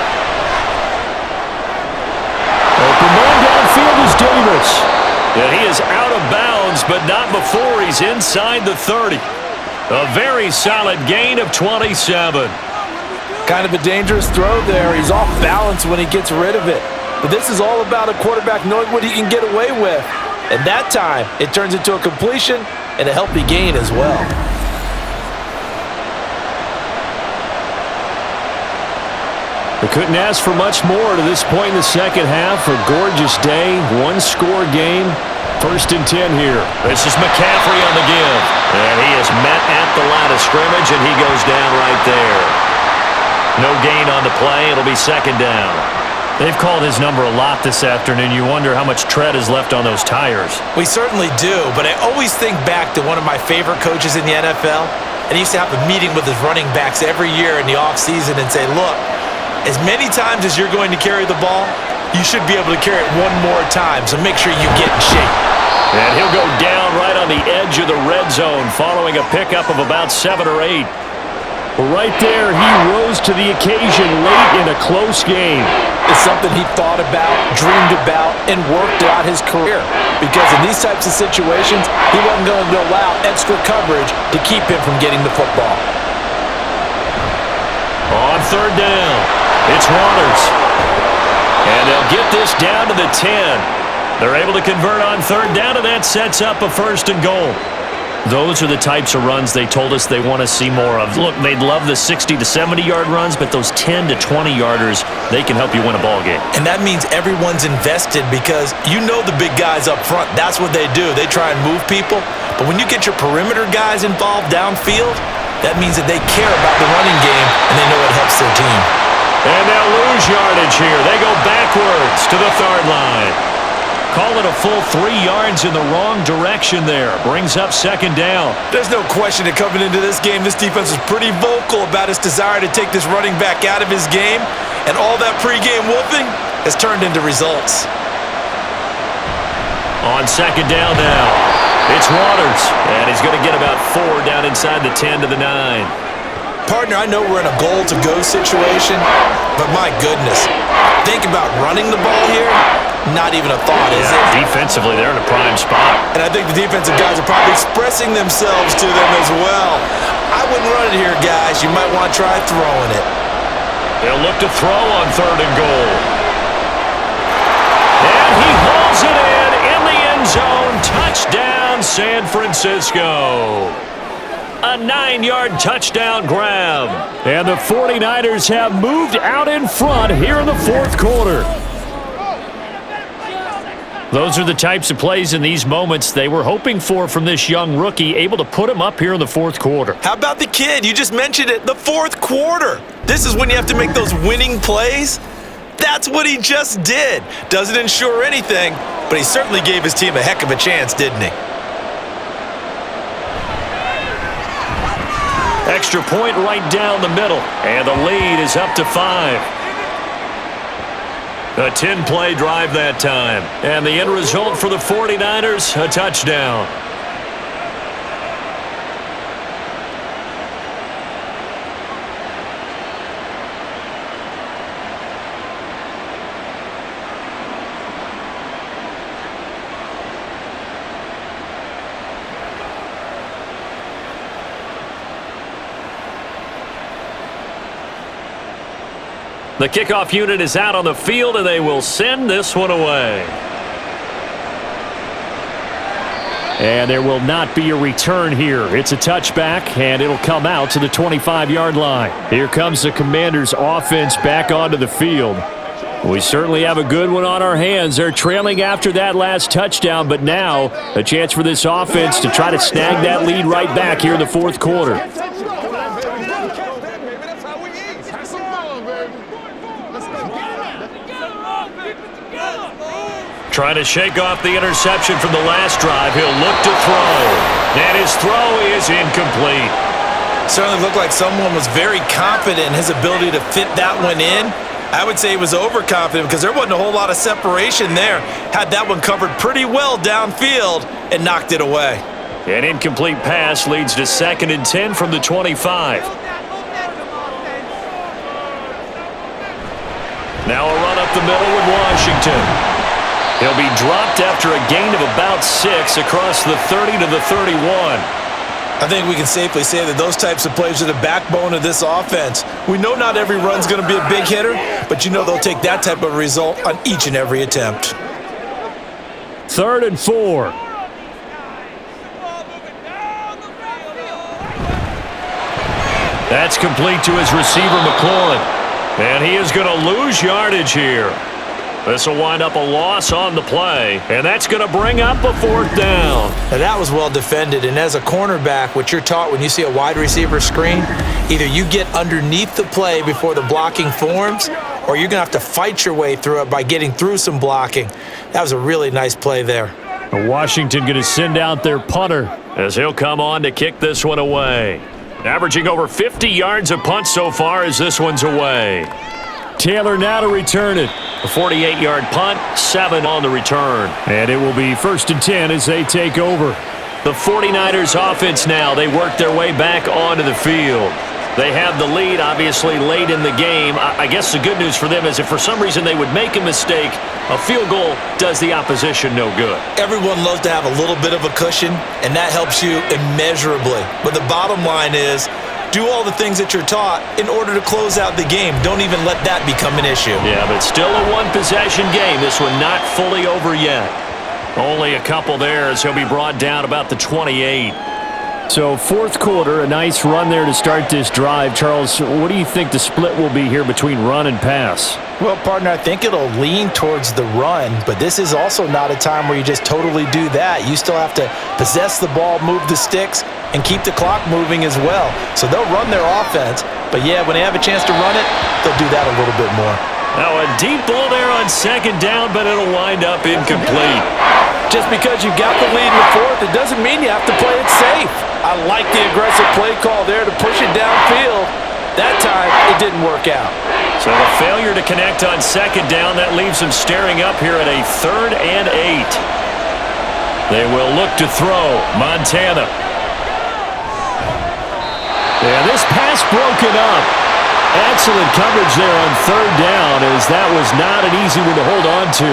Open man downfield is Davis. And he is out of bounds, but not before he's inside the 30. A very solid gain of 27. Kind of a dangerous throw there. He's off balance when he gets rid of it. But this is all about a quarterback knowing what he can get away with. And that time, it turns into a completion and a healthy gain as well. They couldn't ask for much more to this point in the second half. A gorgeous day, one-score game. 1st and 10 here. This is McCaffrey on the give. And he is met at the line of scrimmage, and he goes down right there. No gain on the play. It'll be 2nd down. They've called his number a lot this afternoon. You wonder how much tread is left on those tires. We certainly do, but I always think back to one of my favorite coaches in the NFL, and he used to have a meeting with his running backs every year in the offseason and say, look, as many times as you're going to carry the ball, you should be able to carry it one more time, so make sure you get in shape. And he'll go down right on the edge of the red zone following a pickup of about 7 or 8. Right there, he rose to the occasion late in a close game. It's something he thought about, dreamed about, and worked out his career. Because in these types of situations, he wasn't going to allow extra coverage to keep him from getting the football. third down. It's Waters. And they'll get this down to the 10. They're able to convert on third down, and that sets up a first and goal. Those are the types of runs they told us they want to see more of. Look, they'd love the 60 to 70-yard runs, but those 10 to 20-yarders, they can help you win a ball game. And that means everyone's invested because you know the big guys up front. That's what they do. They try and move people. But when you get your perimeter guys involved downfield, that means that they care about the running game and they know it helps their team. And they'll lose yardage here. They go backwards to the third line. Call it a full 3 yards in the wrong direction there. Brings up second down. There's no question that coming into this game, this defense was pretty vocal about its desire to take this running back out of his game. And all that pregame wolfing has turned into results. On second down now, it's Waters. And he's going to get about 4 down inside the 10 to the 9. Partner, I know we're in a goal-to-go situation, but my goodness, think about running the ball here. Not even a thought, is it? Defensively, they're in a prime spot. And I think the defensive guys are probably expressing themselves to them as well. I wouldn't run it here, guys. You might want to try throwing it. They'll look to throw on third and goal. And he hauls it in the end zone. Touchdown, San Francisco. A 9-yard touchdown grab. And the 49ers have moved out in front here in the fourth quarter. Those are the types of plays in these moments they were hoping for from this young rookie, able to put him up here in the fourth quarter. How about the kid? You just mentioned it, the fourth quarter. This is when you have to make those winning plays. That's what he just did. Doesn't ensure anything, but he certainly gave his team a heck of a chance, didn't he? Extra point right down the middle, and the lead is up to 5. A 10-play drive that time. And the end result for the 49ers, a touchdown. The kickoff unit is out on the field, and they will send this one away. And there will not be a return here. It's a touchback, and it'll come out to the 25-yard line. Here comes the Commanders' offense back onto the field. We certainly have a good one on our hands. They're trailing after that last touchdown, but now a chance for this offense to try to snag that lead right back here in the fourth quarter. Trying to shake off the interception from the last drive. He'll look to throw. And his throw is incomplete. Certainly looked like someone was very confident in his ability to fit that one in. I would say he was overconfident because there wasn't a whole lot of separation there. Had that one covered pretty well downfield and knocked it away. An incomplete pass leads to 2nd and 10 from the 25. Now a run up the middle with Washington. He'll be dropped after a gain of about 6 across the 30 to the 31. I think we can safely say that those types of plays are the backbone of this offense. We know not every run's going to be a big hitter, but you know they'll take that type of result on each and every attempt. 3rd and 4. That's complete to his receiver, McLaurin. And he is going to lose yardage here. This will wind up a loss on the play, and that's going to bring up a 4th down. Now that was well defended, and as a cornerback, what you're taught when you see a wide receiver screen, either you get underneath the play before the blocking forms, or you're going to have to fight your way through it by getting through some blocking. That was a really nice play there. Washington going to send out their punter as he'll come on to kick this one away. Averaging over 50 yards a punt so far as this one's away. Taylor now to return it. A 48-yard punt, 7 on the return. And it will be 1st and 10 as they take over. The 49ers offense now, they work their way back onto the field. They have the lead, obviously, late in the game. I guess the good news for them is if for some reason they would make a mistake, a field goal does the opposition no good. Everyone loves to have a little bit of a cushion, and that helps you immeasurably. But the bottom line is, Do all the things that you're taught in order to close out the game. Don't even let that become an issue. Yeah, but still a one-possession game. This one not fully over yet. Only a couple there as he'll be brought down about the 28. So fourth quarter, a nice run there to start this drive. Charles, what do you think the split will be here between run and pass? Well, partner, I think it'll lean towards the run, but this is also not a time where you just totally do that. You still have to possess the ball, move the sticks, and keep the clock moving as well. So they'll run their offense, but yeah, when they have a chance to run it, they'll do that a little bit more. Now a deep ball there on second down, but it'll wind up incomplete. Just because you got the lead in the fourth, it doesn't mean you have to play it safe. I like the aggressive play call there to push it downfield. That time, it didn't work out. So the failure to connect on second down, that leaves them staring up here at a 3rd and 8. They will look to throw. Montana. Yeah, this pass broken up. Excellent coverage there on 3rd down, as that was not an easy one to hold on to.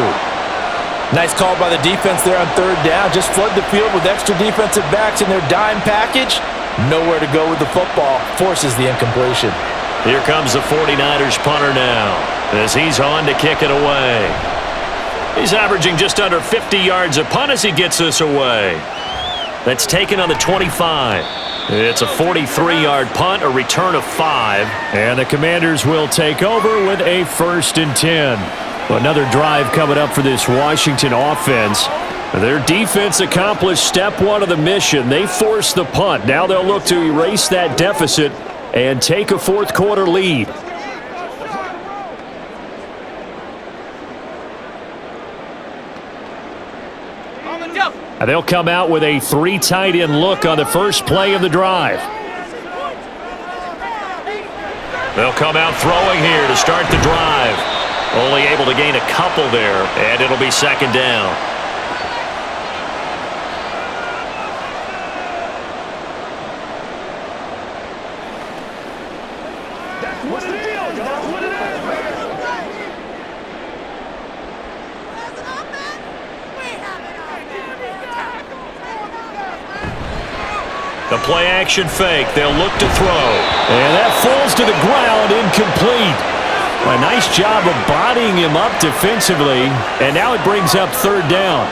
Nice call by the defense there on 3rd down. Just flood the field with extra defensive backs in their dime package. Nowhere to go with the football. Forces the incompletion. Here comes the 49ers punter now, as he's on to kick it away. He's averaging just under 50 yards a punt as he gets this away. That's taken on the 25. It's a 43-yard punt, a return of 5. And the Commanders will take over with a 1st and 10. Another drive coming up for this Washington offense. Their defense accomplished step 1 of the mission. They forced the punt. Now they'll look to erase that deficit and take a fourth quarter lead. And they'll come out with a 3 tight end look on the first play of the drive. They'll come out throwing here to start the drive. Only able to gain a couple there, and it'll be 2nd down. The play action fake. They'll look to throw. And that falls to the ground, incomplete. A nice job of bodying him up defensively, and now it brings up 3rd down.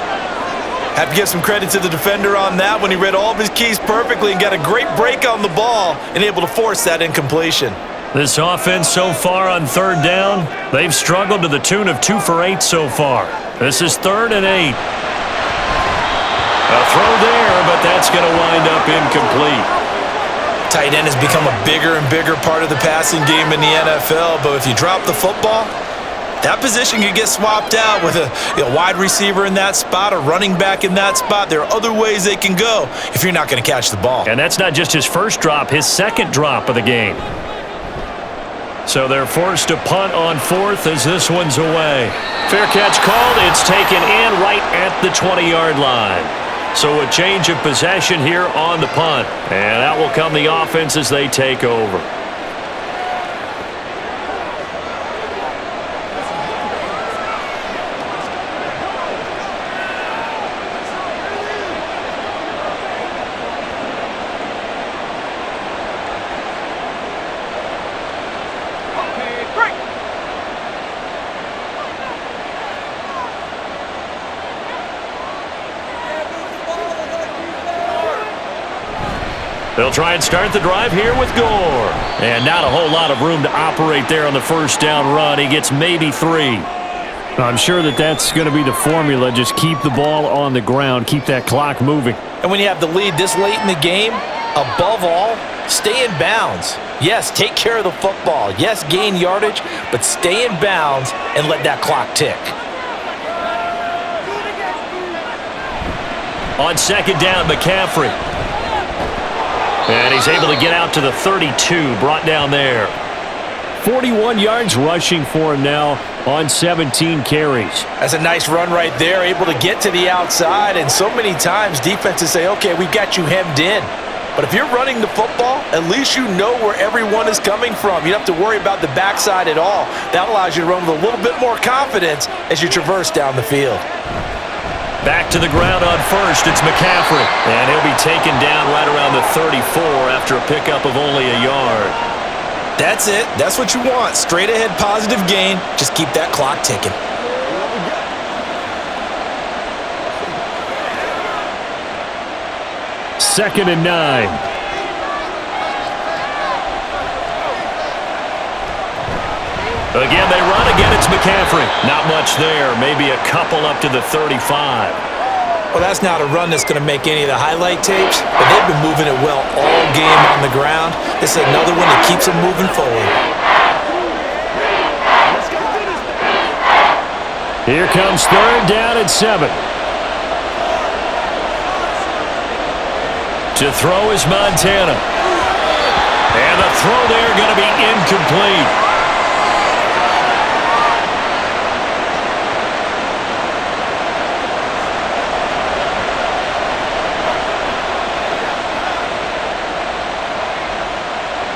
Have to give some credit to the defender on that when he read all of his keys perfectly and got a great break on the ball and able to force that incompletion. This offense so far on 3rd down, they've struggled to the tune of 2 for 8 so far. This is 3rd and 8. A throw there, but that's going to wind up incomplete. Tight end has become a bigger and bigger part of the passing game in the NFL, but if you drop the football, that position can get swapped out with a wide receiver in that spot, a running back in that spot. There are other ways they can go if you're not going to catch the ball. And that's not just his first drop, his 2nd drop of the game. So they're forced to punt on 4th as this one's away. Fair catch called. It's taken in right at the 20-yard line. So a change of possession here on the punt. And out will come the offense as they take over. They'll try and start the drive here with Gore. And not a whole lot of room to operate there on the first down run. He gets maybe 3. I'm sure that's going to be the formula. Just keep the ball on the ground. Keep that clock moving. And when you have the lead this late in the game, above all, stay in bounds. Yes, take care of the football. Yes, gain yardage, but stay in bounds and let that clock tick. On 2nd down, McCaffrey. And he's able to get out to the 32, brought down there. 41 yards rushing for him now on 17 carries. That's a nice run right there, able to get to the outside. And so many times defenses say, okay, we've got you hemmed in. But if you're running the football, at least you know where everyone is coming from. You don't have to worry about the backside at all. That allows you to run with a little bit more confidence as you traverse down the field. Back to the ground on first. It's McCaffrey. And he'll be taken down right around the 34 after a pickup of only a yard. That's it. That's what you want. Straight ahead positive gain. Just keep that clock ticking. Second and 9. Again, they run. Again, it's McCaffrey. Not much there. Maybe a couple up to the 35. Well, that's not a run that's going to make any of the highlight tapes, but they've been moving it well all game on the ground. This is another one that keeps them moving forward. Here comes third down and 7. To throw is Montana. And the throw there going to be incomplete.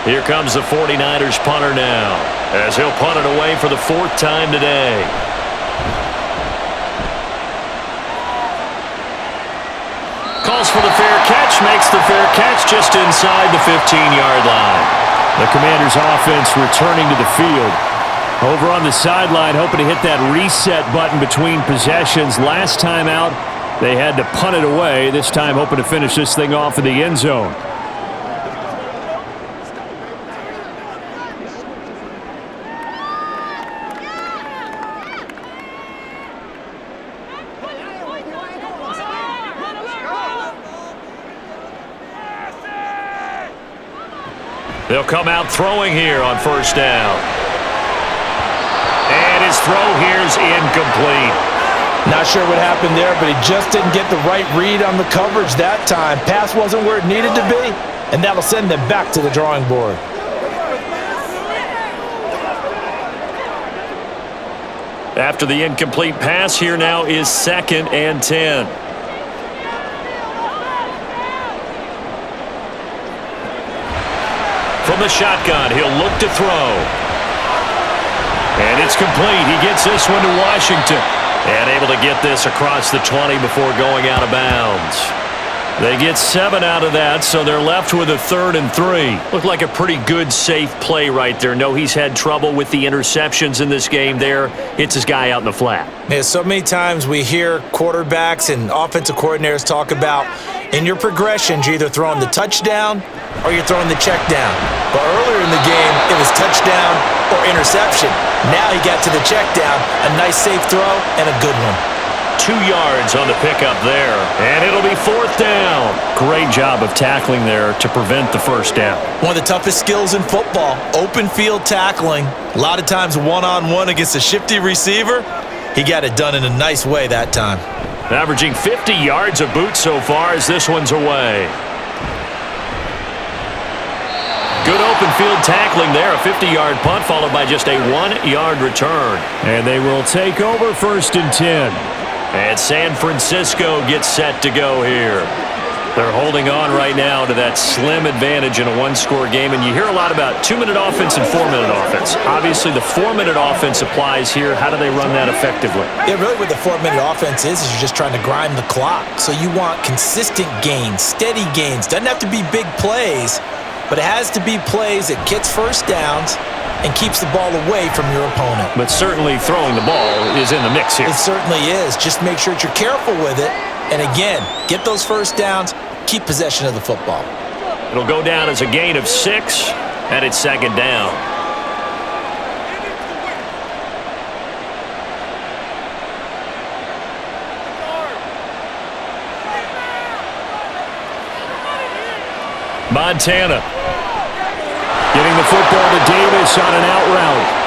Here comes the 49ers punter now, as he'll punt it away for the 4th time today. Calls for the fair catch, makes the fair catch just inside the 15-yard line. The Commanders' offense returning to the field. Over on the sideline, hoping to hit that reset button between possessions. Last time out, they had to punt it away. This time, hoping to finish this thing off in the end zone. They'll come out throwing here on first down. And his throw here's incomplete. Not sure what happened there, but he just didn't get the right read on the coverage that time. Pass wasn't where it needed to be, and that'll send them back to the drawing board. After the incomplete pass, here now is 2nd and 10. From the shotgun, he'll look to throw. And it's complete. He gets this one to Washington. And able to get this across the 20 before going out of bounds. They get 7 out of that, so they're left with a 3rd and 3. Looked like a pretty good, safe play right there. No, he's had trouble with the interceptions in this game there. Hits his guy out in the flat. Yeah, so many times we hear quarterbacks and offensive coordinators talk about in your progressions, you're either throwing the touchdown or you're throwing the check down. But earlier in the game, it was touchdown or interception. Now he got to the check down, a nice safe throw and a good one. 2 yards on the pickup there, and it'll be 4th down. Great job of tackling there to prevent the first down. One of the toughest skills in football, open field tackling. A lot of times one-on-one against a shifty receiver. He got it done in a nice way that time. Averaging 50 yards a boot so far as this one's away. Good open field tackling there. A 50-yard punt followed by just a 1-yard return. And they will take over 1st and 10. And San Francisco gets set to go here. They're holding on right now to that slim advantage in a 1-score game. And you hear a lot about 2-minute offense and 4-minute offense. Obviously, the 4-minute offense applies here. How do they run that effectively? Yeah, really what the 4-minute offense is you're just trying to grind the clock. So you want consistent gains, steady gains. Doesn't have to be big plays, but it has to be plays that gets first downs and keeps the ball away from your opponent. But certainly throwing the ball is in the mix here. It certainly is. Just make sure that you're careful with it. And again, get those first downs, keep possession of the football. It'll go down as a gain of 6, and it's 2nd down. Montana getting the football to Davis on an out route.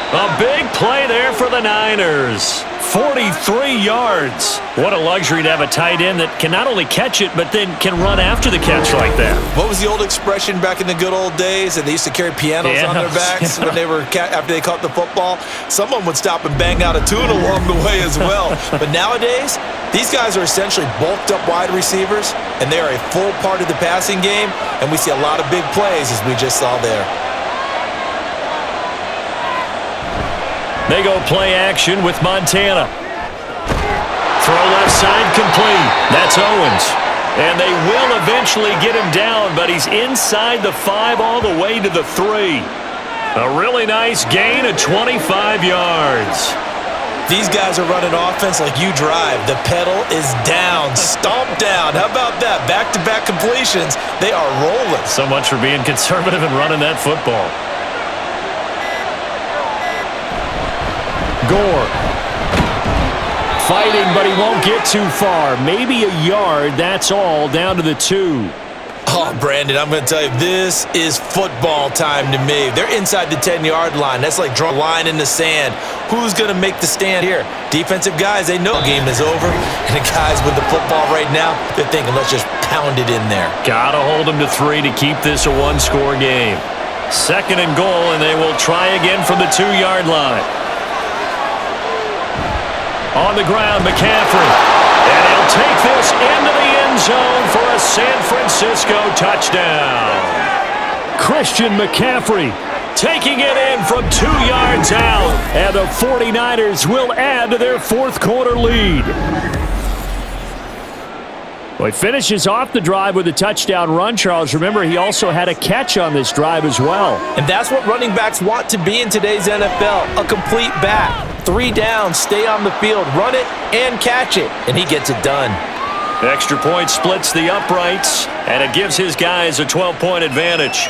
A big play there for the Niners. 43 yards. What a luxury to have a tight end that can not only catch it, but then can run after the catch like that. What was the old expression back in the good old days that they used to carry pianos on their backs when they were after they caught the football? Someone would stop and bang out a tune along the way as well. But nowadays, these guys are essentially bulked up wide receivers, and they are a full part of the passing game, and we see a lot of big plays as we just saw there. They go play action with Montana. Throw left side complete. That's Owens. And they will eventually get him down, but he's inside the 5 all the way to the 3. A really nice gain of 25 yards. These guys are running offense like you drive. The pedal is down, stomped down. How about that? Back-to-back completions. They are rolling. So much for being conservative and running that football. Gore. Fighting, but he won't get too far. Maybe a yard, that's all, down to the 2. Oh, Brandon, I'm going to tell you, this is football time to me. They're inside the 10-yard line. That's like drawing a line in the sand. Who's going to make the stand here? Defensive guys, they know the game is over. And the guys with the football right now, they're thinking, let's just pound it in there. Got to hold them to 3 to keep this a one-score game. 2nd and goal, and they will try again from the 2-yard line. On the ground, McCaffrey. And he'll take this into the end zone for a San Francisco touchdown. Christian McCaffrey taking it in from 2 yards out. And the 49ers will add to their 4th quarter lead. Well, he finishes off the drive with a touchdown run, Charles. Remember, he also had a catch on this drive as well. And that's what running backs want to be in today's NFL, a complete back. 3 downs, stay on the field, run it, and catch it. And he gets it done. Extra point splits the uprights, and it gives his guys a 12-point advantage.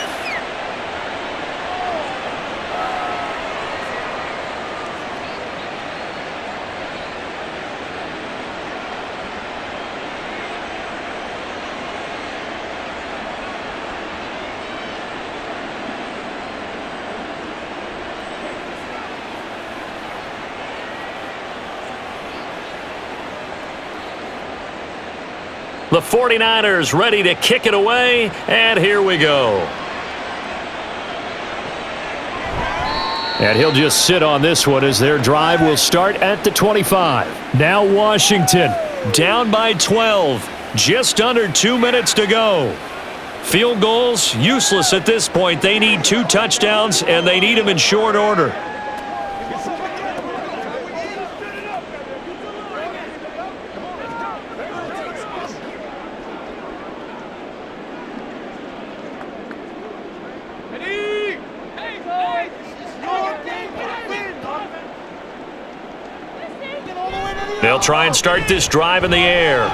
The 49ers ready to kick it away, and here we go. And he'll just sit on this one as their drive will start at the 25. Now Washington down by 12. Just under 2 minutes to go. Field goals useless at this point. They need 2 touchdowns, and they need them in short order. They'll try and start this drive in the air.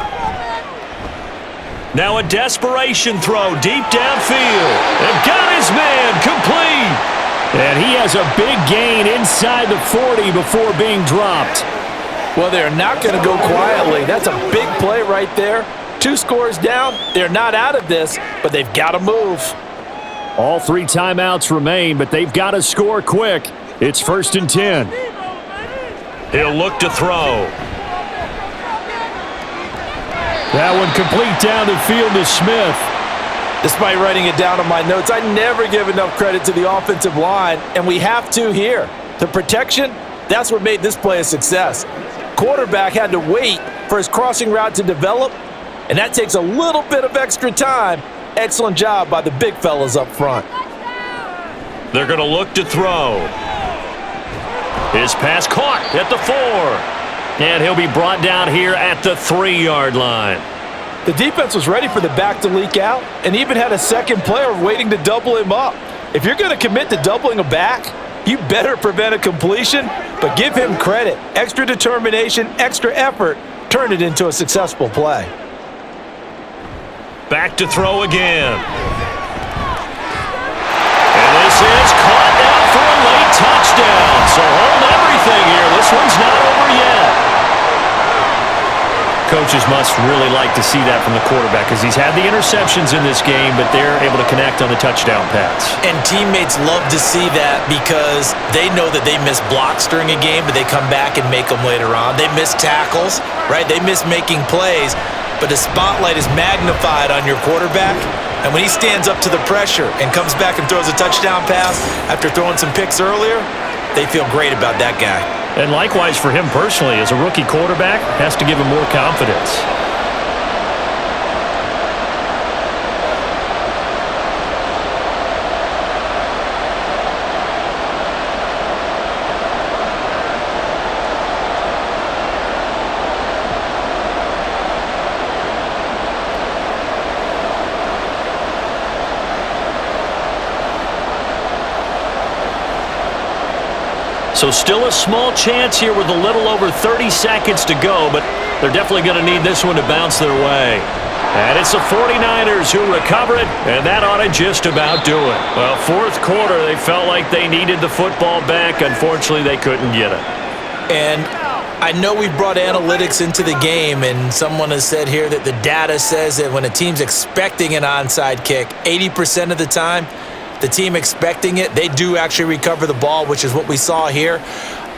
Now a desperation throw deep downfield. And got his man complete. And he has a big gain inside the 40 before being dropped. Well, they're not going to go quietly. That's a big play right there. 2 scores down. They're not out of this, but they've got to move. All 3 timeouts remain, but they've got to score quick. It's 1st and 10. He'll look to throw. That one complete down the field to Smith. Despite writing it down on my notes, I never give enough credit to the offensive line, and we have to here. The protection, that's what made this play a success. Quarterback had to wait for his crossing route to develop, and that takes a little bit of extra time. Excellent job by the big fellas up front. They're going to look to throw. His pass caught at the 4. And he'll be brought down here at the 3-yard line. The defense was ready for the back to leak out and even had a second player waiting to double him up. If you're going to commit to doubling a back, you better prevent a completion, but give him credit. Extra determination, extra effort, turn it into a successful play. Back to throw again. And this is caught now for a late touchdown. So hold everything here. This one's not over yet. Coaches must really like to see that from the quarterback because he's had the interceptions in this game, but they're able to connect on the touchdown pass. And teammates love to see that because they know that they miss blocks during a game, but they come back and make them later on. They miss tackles, right? They miss making plays, but the spotlight is magnified on your quarterback. And when he stands up to the pressure and comes back and throws a touchdown pass after throwing some picks earlier, they feel great about that guy. And likewise for him personally, as a rookie quarterback, has to give him more confidence. So still a small chance here with a little over 30 seconds to go, but they're definitely going to need this one to bounce their way. And it's the 49ers who recover it, and that ought to just about do it. Well, fourth quarter, they felt like they needed the football back. Unfortunately, they couldn't get it. And I know we brought analytics into the game, and someone has said here that the data says that when a team's expecting an onside kick, 80% of the time, the team expecting it, they do actually recover the ball, which is what we saw here.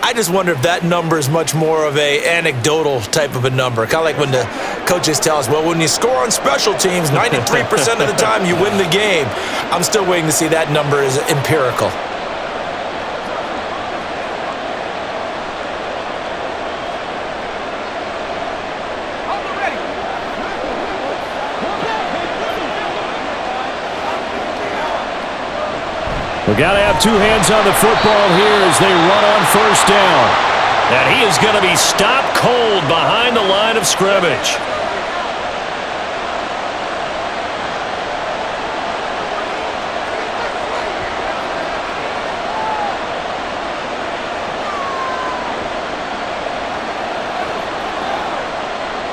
I just wonder if that number is much more of a anecdotal type of a number. Kind of like when the coaches tell us, well, when you score on special teams, 93% of the time you win the game. I'm still waiting to see that number is empirical. We got to have two hands on the football here as they run on first down. And he is going to be stopped cold behind the line of scrimmage.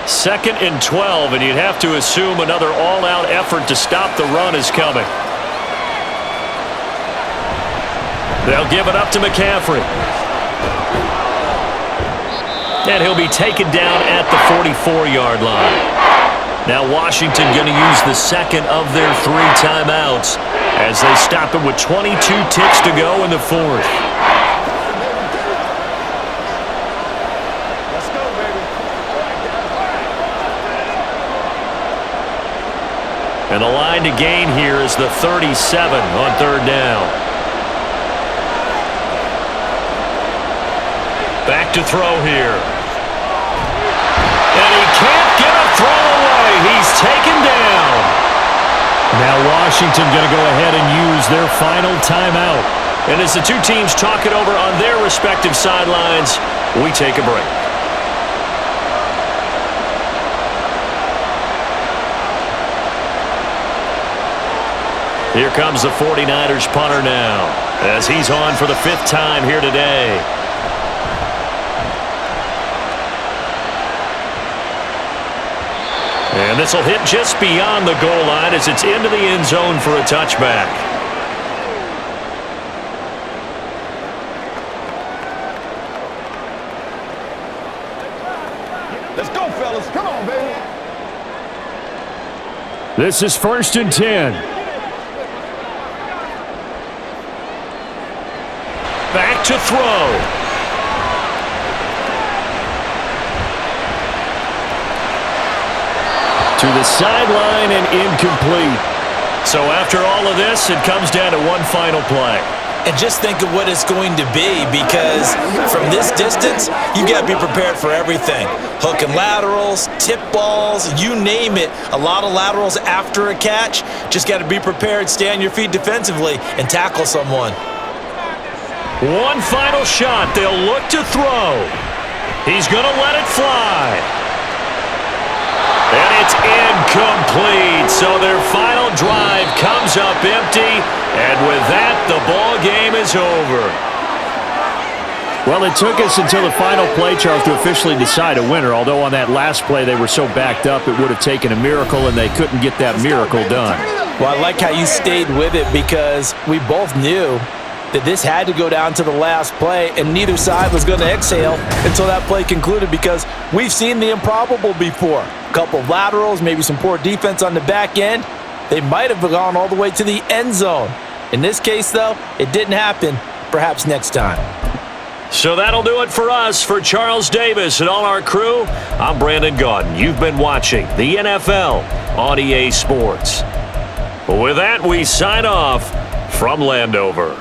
Second and 12, and you'd have to assume another all-out effort to stop the run is coming. They'll give it up to McCaffrey. And he'll be taken down at the 44-yard line. Now Washington going to use the second of their 3 timeouts as they stop it with 22 ticks to go in the fourth. Let's go, baby. And the line to gain here is the 37 on third down. Back to throw here. And he can't get a throw away. He's taken down. Now Washington going to go ahead and use their final timeout. And as the two teams talk it over on their respective sidelines, we take a break. Here comes the 49ers punter now as he's on for the 5th time here today. And this will hit just beyond the goal line as it's into the end zone for a touchback. Let's go, fellas. Come on, baby. This is 1st and 10. Back to throw. To the sideline and incomplete. So after all of this, it comes down to one final play. And just think of what it's going to be, because from this distance, you've got to be prepared for everything. Hook and laterals, tip balls, you name it. A lot of laterals after a catch. Just got to be prepared, stay on your feet defensively, and tackle someone. One final shot. They'll look to throw. He's going to let it fly. And it's incomplete. So their final drive comes up empty. And with that, the ball game is over. Well, it took us until the final play, Charles, to officially decide a winner. Although on that last play they were so backed up, it would have taken a miracle, and they couldn't get that miracle done. Well, I like how you stayed with it, because we both knew that this had to go down to the last play, and neither side was going to exhale until that play concluded, because we've seen the improbable before. A couple of laterals, maybe some poor defense on the back end. They might have gone all the way to the end zone. In this case, though, it didn't happen. Perhaps next time. So that'll do it for us. For Charles Davis and all our crew, I'm Brandon Gaudin. You've been watching the NFL on EA Sports. With that, we sign off from Landover.